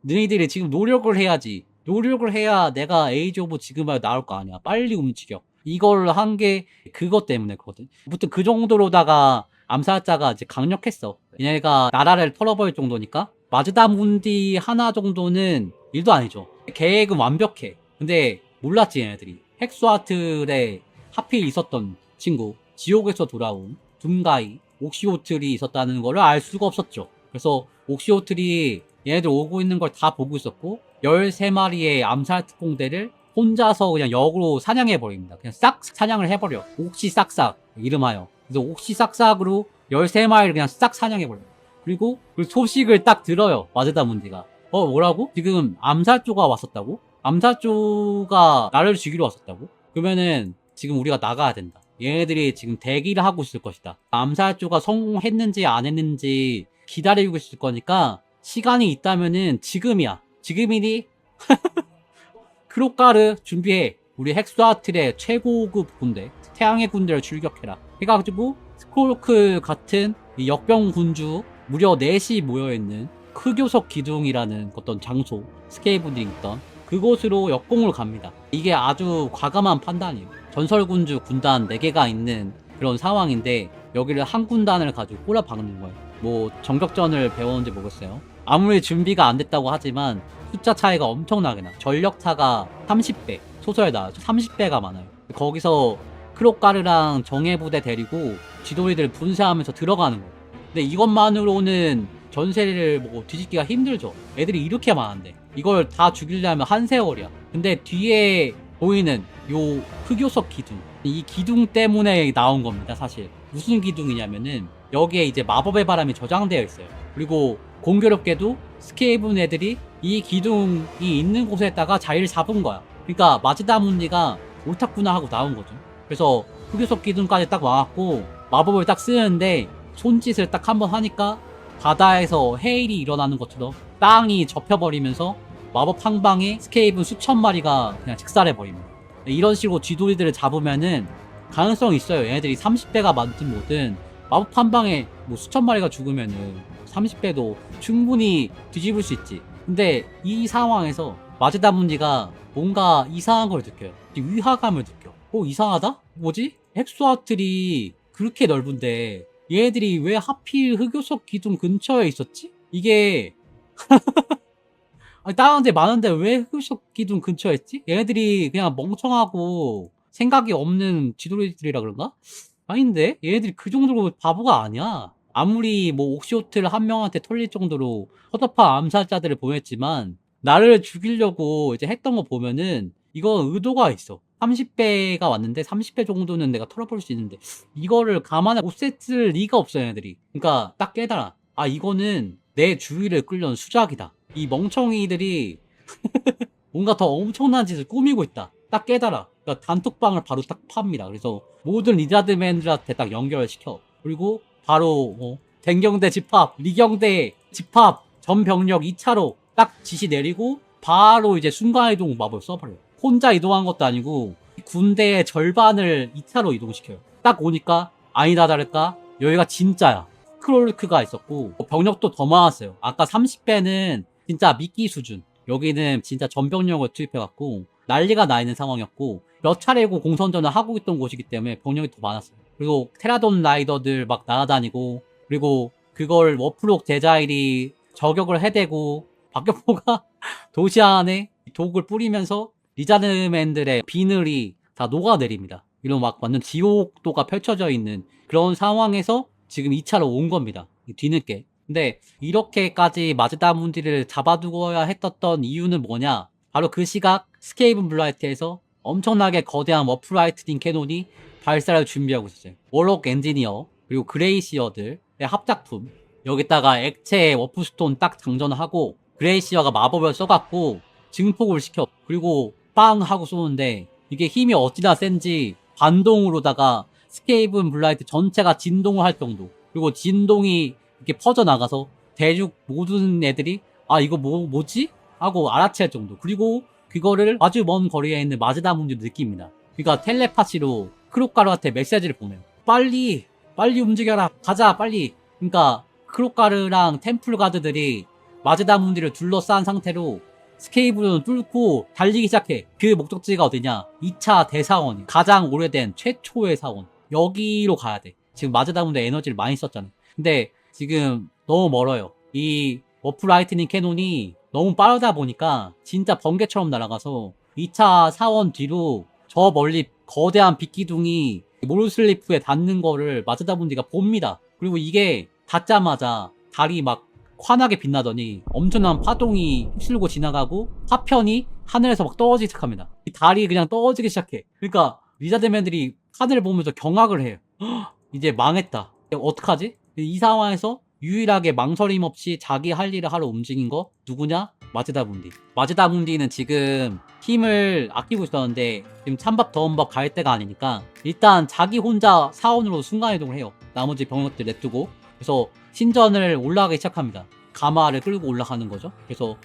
너희들이 지금 노력을 해야지. 노력을 해야 내가 에이지 오브 지그마에 나올 거 아니야. 빨리 움직여. 이걸 한 게 그것 때문에 그거든. 아무튼 그 정도로다가 암살자가 이제 강력했어. 얘네가 나라를 털어버릴 정도니까 마즈다문디 하나 정도는 일도 아니죠. 계획은 완벽해. 근데 몰랐지 얘네들이. 헥스와트에 하필 있었던 친구 지옥에서 돌아온 둠가이 옥시오틀이 있었다는 거를 알 수가 없었죠. 그래서 옥시오틀이 얘네들 오고 있는 걸 다 보고 있었고 13마리의 암살 특공대를 혼자서 그냥 역으로 사냥해버립니다. 그냥 싹 사냥을 해버려. 옥시 싹싹 이름하여. 그래서 옥시 싹싹으로 13마리를 그냥 싹 사냥해버려요. 그리고 그 소식을 딱 들어요. 마즈다문디가. 뭐라고? 지금 암살조가 왔었다고? 암살조가 나를 죽이러 왔었다고? 그러면은 지금 우리가 나가야 된다. 얘네들이 지금 대기를 하고 있을 것이다. 암살조가 성공했는지 안 했는지 기다리고 있을 거니까 시간이 있다면은 지금이야. 지금이니? 크로카르 준비해. 우리 헥스와틀의 최고급 군대 태양의 군대를 출격해라 해가지고 스콜크 같은 이 역병 군주 무려 4시 모여있는 흑요석 기둥이라는 어떤 장소 스케이분들이 있던 그곳으로 역공을 갑니다. 이게 아주 과감한 판단이에요. 전설군주 군단 4개가 있는 그런 상황인데 여기를 한 군단을 가지고 꼬라박는 거예요. 뭐 정격전을 배웠는지 모르겠어요. 아무리 준비가 안 됐다고 하지만 숫자 차이가 엄청나게 나. 전력 차가 30배, 소설 나 30배가 많아요. 거기서 크로카르랑 정예부대 데리고 쥐돌이들 분쇄하면서 들어가는 거예요. 근데 이것만으로는 전세를 뭐 뒤집기가 힘들죠. 애들이 이렇게 많은데 이걸 다 죽이려면 한 세월이야. 근데 뒤에 보이는 요 흑요석 기둥, 이 기둥 때문에 나온 겁니다. 사실 무슨 기둥이냐면은 여기에 이제 마법의 바람이 저장되어 있어요. 그리고 공교롭게도 스케이븐 애들이 이 기둥이 있는 곳에다가 자리를 잡은 거야. 그러니까 마즈다문디가 옳았구나 하고 나온 거죠. 그래서 흑요석 기둥까지 딱 와갖고 마법을 딱 쓰는데 손짓을 딱 한번 하니까 바다에서 해일이 일어나는 것처럼 땅이 접혀버리면서 마법 한 방에 스케이븐 수천 마리가 그냥 직살해버립니다. 이런 식으로 쥐돌이들을 잡으면은 가능성이 있어요. 얘네들이 30배가 많든 뭐든 마법 한 방에 뭐 수천 마리가 죽으면은 30배도 충분히 뒤집을 수 있지. 근데 이 상황에서 마즈다문디가 뭔가 이상한 걸 느껴요. 위화감을 느껴. 이상하다? 뭐지? 헥소아틀이 그렇게 넓은데 얘네들이 왜 하필 흑요석 기둥 근처에 있었지? 이게 아니, 다른 데 많은데 왜 흑요석 기둥 근처에 있지? 얘네들이 그냥 멍청하고 생각이 없는 쥐돌이들이라 그런가? 아닌데? 얘네들이 그 정도로 바보가 아니야. 아무리 뭐 옥시오트를 한 명한테 털릴 정도로 허접한 암살자들을 보냈지만 나를 죽이려고 이제 했던 거 보면은 이거 의도가 있어. 30배가 왔는데 30배 정도는 내가 털어볼 수 있는데 이거를 감안해 못 쓸 리가 없어 얘네들이. 그러니까 딱 깨달아. 아 이거는 내 주위를 끌려온 수작이다. 이 멍청이들이 뭔가 더 엄청난 짓을 꾸미고 있다. 딱 깨달아. 그러니까 단톡방을 바로 딱 팝니다. 그래서 모든 리자드맨들한테 딱 연결을 시켜. 그리고 바로 댕경대 집합, 리경대 집합, 전병력 2차로 딱 지시 내리고 바로 이제 순간이동 마법을 써버려요. 혼자 이동한 것도 아니고 군대의 절반을 2차로 이동시켜요. 딱 오니까 아니다 다를까 여기가 진짜야. 스크롤크가 있었고 병력도 더 많았어요. 아까 30배는 진짜 미끼 수준, 여기는 진짜 전병력을 투입해갖고 난리가 나 있는 상황이었고 몇 차례고 공선전을 하고 있던 곳이기 때문에 병력이 더 많았어요. 그리고 테라돈 라이더들 막 날아다니고 그리고 그걸 워프록 제자일이 저격을 해대고 박격포가 도시 안에 독을 뿌리면서 리자드맨들의 비늘이 다 녹아내립니다. 이런 막 완전 지옥도가 펼쳐져 있는 그런 상황에서 지금 2차로 온 겁니다. 뒤늦게. 근데 이렇게까지 마즈다문디를 잡아두어야 했었던 이유는 뭐냐? 바로 그 시각 스케이븐 블라이트에서 엄청나게 거대한 워프라이트닝 캐논이 발사를 준비하고 있었어요. 워록 엔지니어 그리고 그레이시어들의 합작품, 여기다가 액체 워프스톤 딱 장전하고 그레이시어가 마법을 써갖고 증폭을 시켜. 그리고 빵 하고 쏘는데 이게 힘이 어찌나 센지 반동으로다가 스케이븐 블라이트 전체가 진동을 할 정도. 그리고 진동이 이렇게 퍼져나가서 대륙 모든 애들이 아 이거 뭐지? 하고 알아챌 정도. 그리고 그거를 아주 먼 거리에 있는 마즈다문디도 느낍니다. 그러니까 텔레파시로 크로카르한테 메시지를 보내요. 빨리 움직여라. 가자 빨리. 그러니까 크로카르랑 템플 가드들이 마즈다문디를 둘러싼 상태로 스케이븐을 뚫고 달리기 시작해. 그 목적지가 어디냐? 2차 대사원, 가장 오래된 최초의 사원. 여기로 가야 돼. 지금 마즈다문디 에너지를 많이 썼잖아. 근데 지금 너무 멀어요. 이 워프라이트닝 캐논이 너무 빠르다 보니까 진짜 번개처럼 날아가서 2차 사원 뒤로 저 멀리 거대한 빛기둥이 모르슬리프에 닿는 거를 마즈다문디가 봅니다. 그리고 이게 닿자마자 달이 막 환하게 빛나더니 엄청난 파동이 휩쓸고 지나가고 파편이 하늘에서 막 떨어지기 시작합니다. 이 달이 그냥 떨어지기 시작해. 그러니까 리자드맨들이 하늘을 보면서 경악을 해요. 이제 망했다. 어떡하지? 이 상황에서 유일하게 망설임 없이 자기 할 일을 하러 움직인 거 누구냐? 마즈다문디. 마즈다문디는 지금 힘을 아끼고 있었는데 지금 찬밥 더운밥 갈 때가 아니니까 일단 자기 혼자 사원으로 순간이동을 해요. 나머지 병력들 냅두고. 그래서 신전을 올라가기 시작합니다. 가마를 끌고 올라가는 거죠. 그래서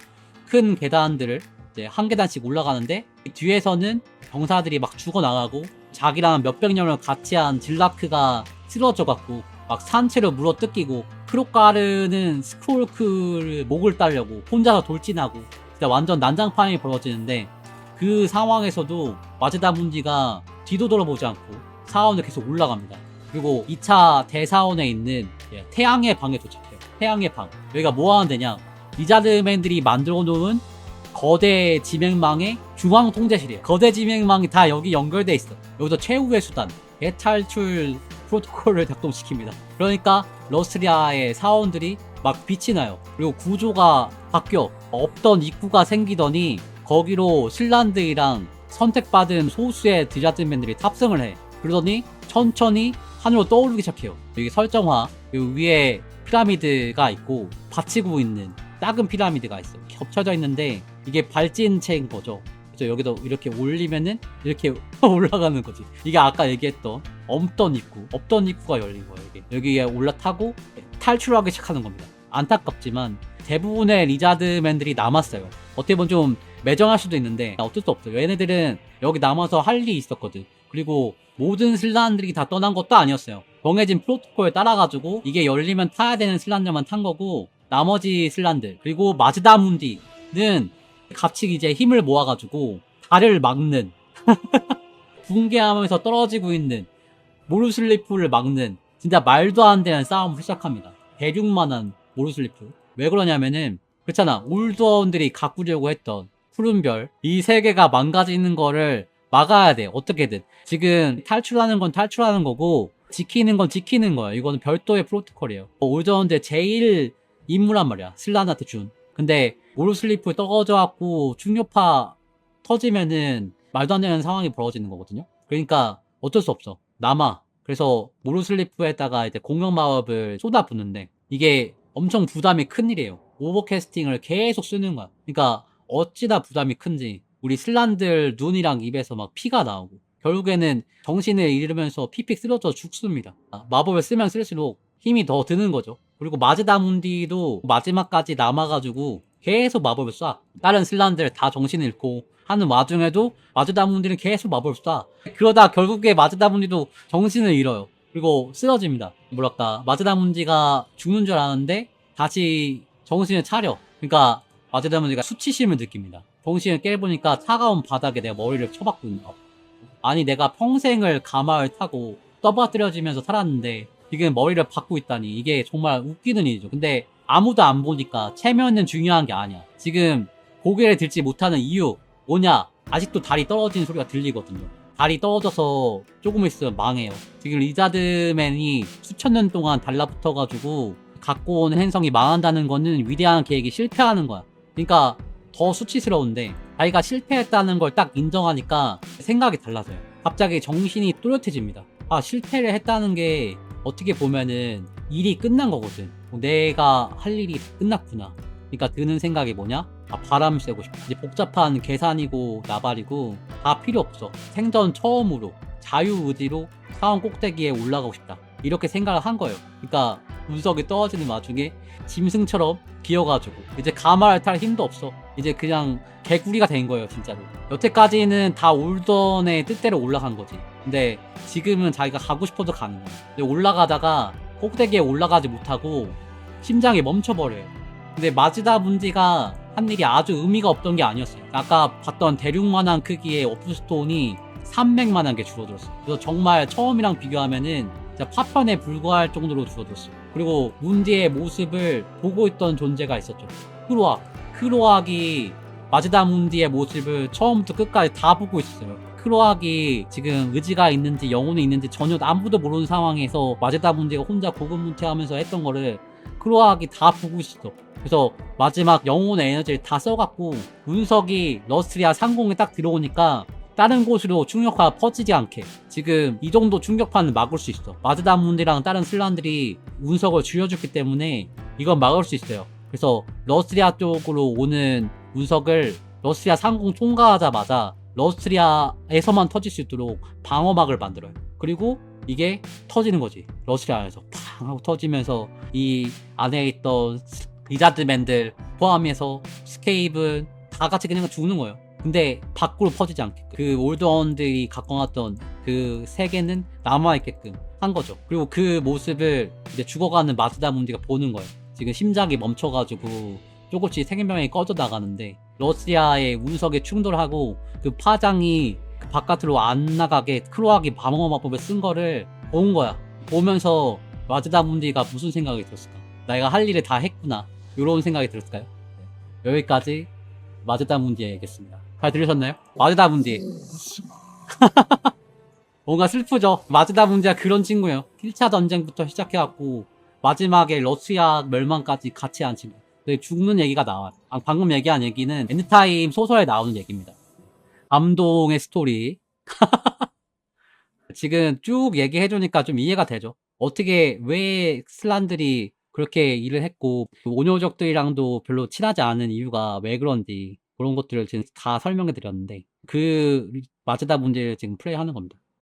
큰 계단들을 이제 한 계단씩 올라가는데 뒤에서는 병사들이 막 죽어나가고 자기랑 몇백 년을 같이 한 질라크가 쓰러져갖고 막 산채로 물어뜯기고 크로카르는 스크롤크를 목을 따려고 혼자서 돌진하고 진짜 완전 난장판이 벌어지는데 그 상황에서도 마즈다문디가 뒤도 돌아보지 않고 사원을 계속 올라갑니다. 그리고 2차 대사원에 있는 태양의 방에 도착해요. 태양의 방. 여기가 뭐 하는 데냐? 리자드맨들이 만들어 놓은 거대 지명망의 중앙 통제실이에요. 거대 지명망이 다 여기 연결돼 있어. 여기서 최후의 수단 대탈출 프로토콜을 작동시킵니다. 그러니까 러스트리아의 사원들이 막 빛이 나요. 그리고 구조가 바뀌어. 없던 입구가 생기더니 거기로 신란드이랑 선택받은 소수의 디자드맨들이 탑승을 해. 그러더니 천천히 하늘로 떠오르기 시작해요. 여기 설정화, 여기 위에 피라미드가 있고 받치고 있는 작은 피라미드가 있어요. 겹쳐져 있는데 이게 발진체인 거죠. 그래서 여기도 이렇게 올리면은 이렇게 올라가는 거지. 이게 아까 얘기했던 없던 입구가 열린 거예요. 여기에 올라타고 탈출하기 시작하는 겁니다. 안타깝지만 대부분의 리자드맨들이 남았어요. 어떻게 보면 좀 매정할 수도 있는데 어쩔 수 없어요. 얘네들은 여기 남아서 할 일이 있었거든. 그리고 모든 슬란들이 다 떠난 것도 아니었어요. 정해진 프로토콜 따라가지고 이게 열리면 타야 되는 슬란들만 탄 거고, 나머지 슬란들 그리고 마즈다문디는 같이 이제 힘을 모아가지고 달을 막는 붕괴하면서 떨어지고 있는 모르슬리프를 막는 진짜 말도 안 되는 싸움을 시작합니다. 대륙만한 모르슬리프. 왜 그러냐면은 그렇잖아, 올드원들이 가꾸려고 했던 푸른별, 이 세계가 망가지는 거를 막아야 돼. 어떻게든. 지금 탈출하는 건 탈출하는 거고 지키는 건 지키는 거야. 이거는 별도의 프로토콜이에요. 올드원들 제일 임무란 말이야, 슬란한테 준. 근데 모르슬리프 떨어져갖고 충격파 터지면은 말도 안 되는 상황이 벌어지는 거거든요. 그러니까 어쩔 수 없어, 남아. 그래서 모르슬리프에다가 이제 공룡마법을 쏟아붓는데 이게 엄청 부담이 큰 일이에요. 오버캐스팅을 계속 쓰는 거야. 그러니까 어찌나 부담이 큰지 우리 슬란들 눈이랑 입에서 막 피가 나오고 결국에는 정신을 잃으면서 픽픽 쓰러져 죽습니다. 마법을 쓰면 쓸수록 힘이 더 드는 거죠. 그리고 마즈다문디도 마지막까지 남아가지고 계속 마법을 쏴. 다른 슬란들 다 정신을 잃고 하는 와중에도 마즈다문디는 계속 마법을 쏴. 그러다 결국에 마즈다문디도 정신을 잃어요. 그리고 쓰러집니다. 뭐랄까, 마즈다문디가 죽는 줄 아는데 다시 정신을 차려. 그러니까 마즈다문디가 수치심을 느낍니다. 정신을 깨보니까 차가운 바닥에 내가 머리를 쳐박고 있는 거. 아니, 내가 평생을 가마를 타고 떠받들여지면서 살았는데 지금 머리를 박고 있다니, 이게 정말 웃기는 일이죠. 근데 아무도 안 보니까 체면은 중요한 게 아니야. 지금 고개를 들지 못하는 이유 뭐냐? 아직도 달이 떨어지는 소리가 들리거든요. 달이 떨어져서 조금 있으면 망해요. 지금 리자드맨이 수천 년 동안 달라붙어가지고 갖고 온 행성이 망한다는 거는 위대한 계획이 실패하는 거야. 그러니까 더 수치스러운데 자기가 실패했다는 걸 딱 인정하니까 생각이 달라져요. 갑자기 정신이 또렷해집니다. 아, 실패를 했다는 게 어떻게 보면은 일이 끝난 거거든. 내가 할 일이 끝났구나. 그러니까 드는 생각이 뭐냐? 아, 바람 쐬고 싶어. 이제 복잡한 계산이고 나발이고 다 필요 없어. 생전 처음으로 자유의지로 사원 꼭대기에 올라가고 싶다. 이렇게 생각을 한 거예요. 그러니까 운석이 떨어지는 와중에 짐승처럼 기어가지고 이제 가마를 탈 힘도 없어. 이제 그냥 개구리가 된 거예요, 진짜로. 여태까지는 다 올던의 뜻대로 올라간 거지. 근데 지금은 자기가 가고 싶어도 가는 거야. 근데 올라가다가 꼭대기에 올라가지 못하고 심장이 멈춰버려요. 근데 마즈다문디가 한 일이 아주 의미가 없던 게 아니었어요. 아까 봤던 대륙만한 크기의 오프스톤이 300만한 게 줄어들었어요. 그래서 정말 처음이랑 비교하면은 진짜 파편에 불과할 정도로 줄어들었어요. 그리고 문디의 모습을 보고 있던 존재가 있었죠. 크로악이 마즈다문디의 모습을 처음부터 끝까지 다 보고 있었어요. 크로악이 지금 의지가 있는지 영혼이 있는지 전혀 아무도 모르는 상황에서 마즈다문디가 혼자 고군분투하면서 했던 거를 크로악이 다 보고 있었어. 그래서 마지막 영혼의 에너지를 다 써갖고 운석이 러스트리아 상공에 딱 들어오니까 다른 곳으로 충격파가 퍼지지 않게 지금 이 정도 충격파는 막을 수 있어. 마즈다문디랑 다른 슬란들이 운석을 줄여줬기 때문에 이건 막을 수 있어요. 그래서 러스트리아 쪽으로 오는 운석을 러스트리아 상공 통과하자마자 러스트리아에서만 터질 수 있도록 방어막을 만들어요. 그리고 이게 터지는 거지. 러스트리아에서 팡 하고 터지면서 이 안에 있던 리자드맨들 포함해서 스케이븐 다 같이 그냥 죽는 거예요. 근데 밖으로 퍼지지 않게 그 올드원들이 갖고 왔던 그 세계는 남아있게끔 한 거죠. 그리고 그 모습을 이제 죽어가는 마즈다문디가 보는 거예요. 지금 심장이 멈춰가지고 조금씩 생명이 꺼져 나가는데 러시아의 운석에 충돌하고 그 파장이 그 바깥으로 안 나가게 크로악이 방어마법을 쓴 거를 본 거야. 보면서 마즈다문디가 무슨 생각이 들었을까? 내가 할 일을 다 했구나, 이런 생각이 들었을까요? 네. 여기까지 마즈다 문제겠습니다. 잘 들으셨나요? 마즈다 문제. 뭔가 슬프죠? 마즈다 문제가 그런 친구예요. 1차 전쟁부터 시작해갖고 마지막에 러시아 멸망까지 같이 한 친구. 근데 죽는 얘기가 나와요. 방금 얘기한 얘기는 엔드타임 소설에 나오는 얘기입니다. 감동의 스토리. 지금 쭉 얘기해주니까 좀 이해가 되죠. 어떻게 왜 슬란들이 그렇게 일을 했고 오녀족들이랑도 별로 친하지 않은 이유가 왜 그런지 그런 것들을 지금 다 설명해 드렸는데 그 마즈다 문제를 지금 플레이하는 겁니다.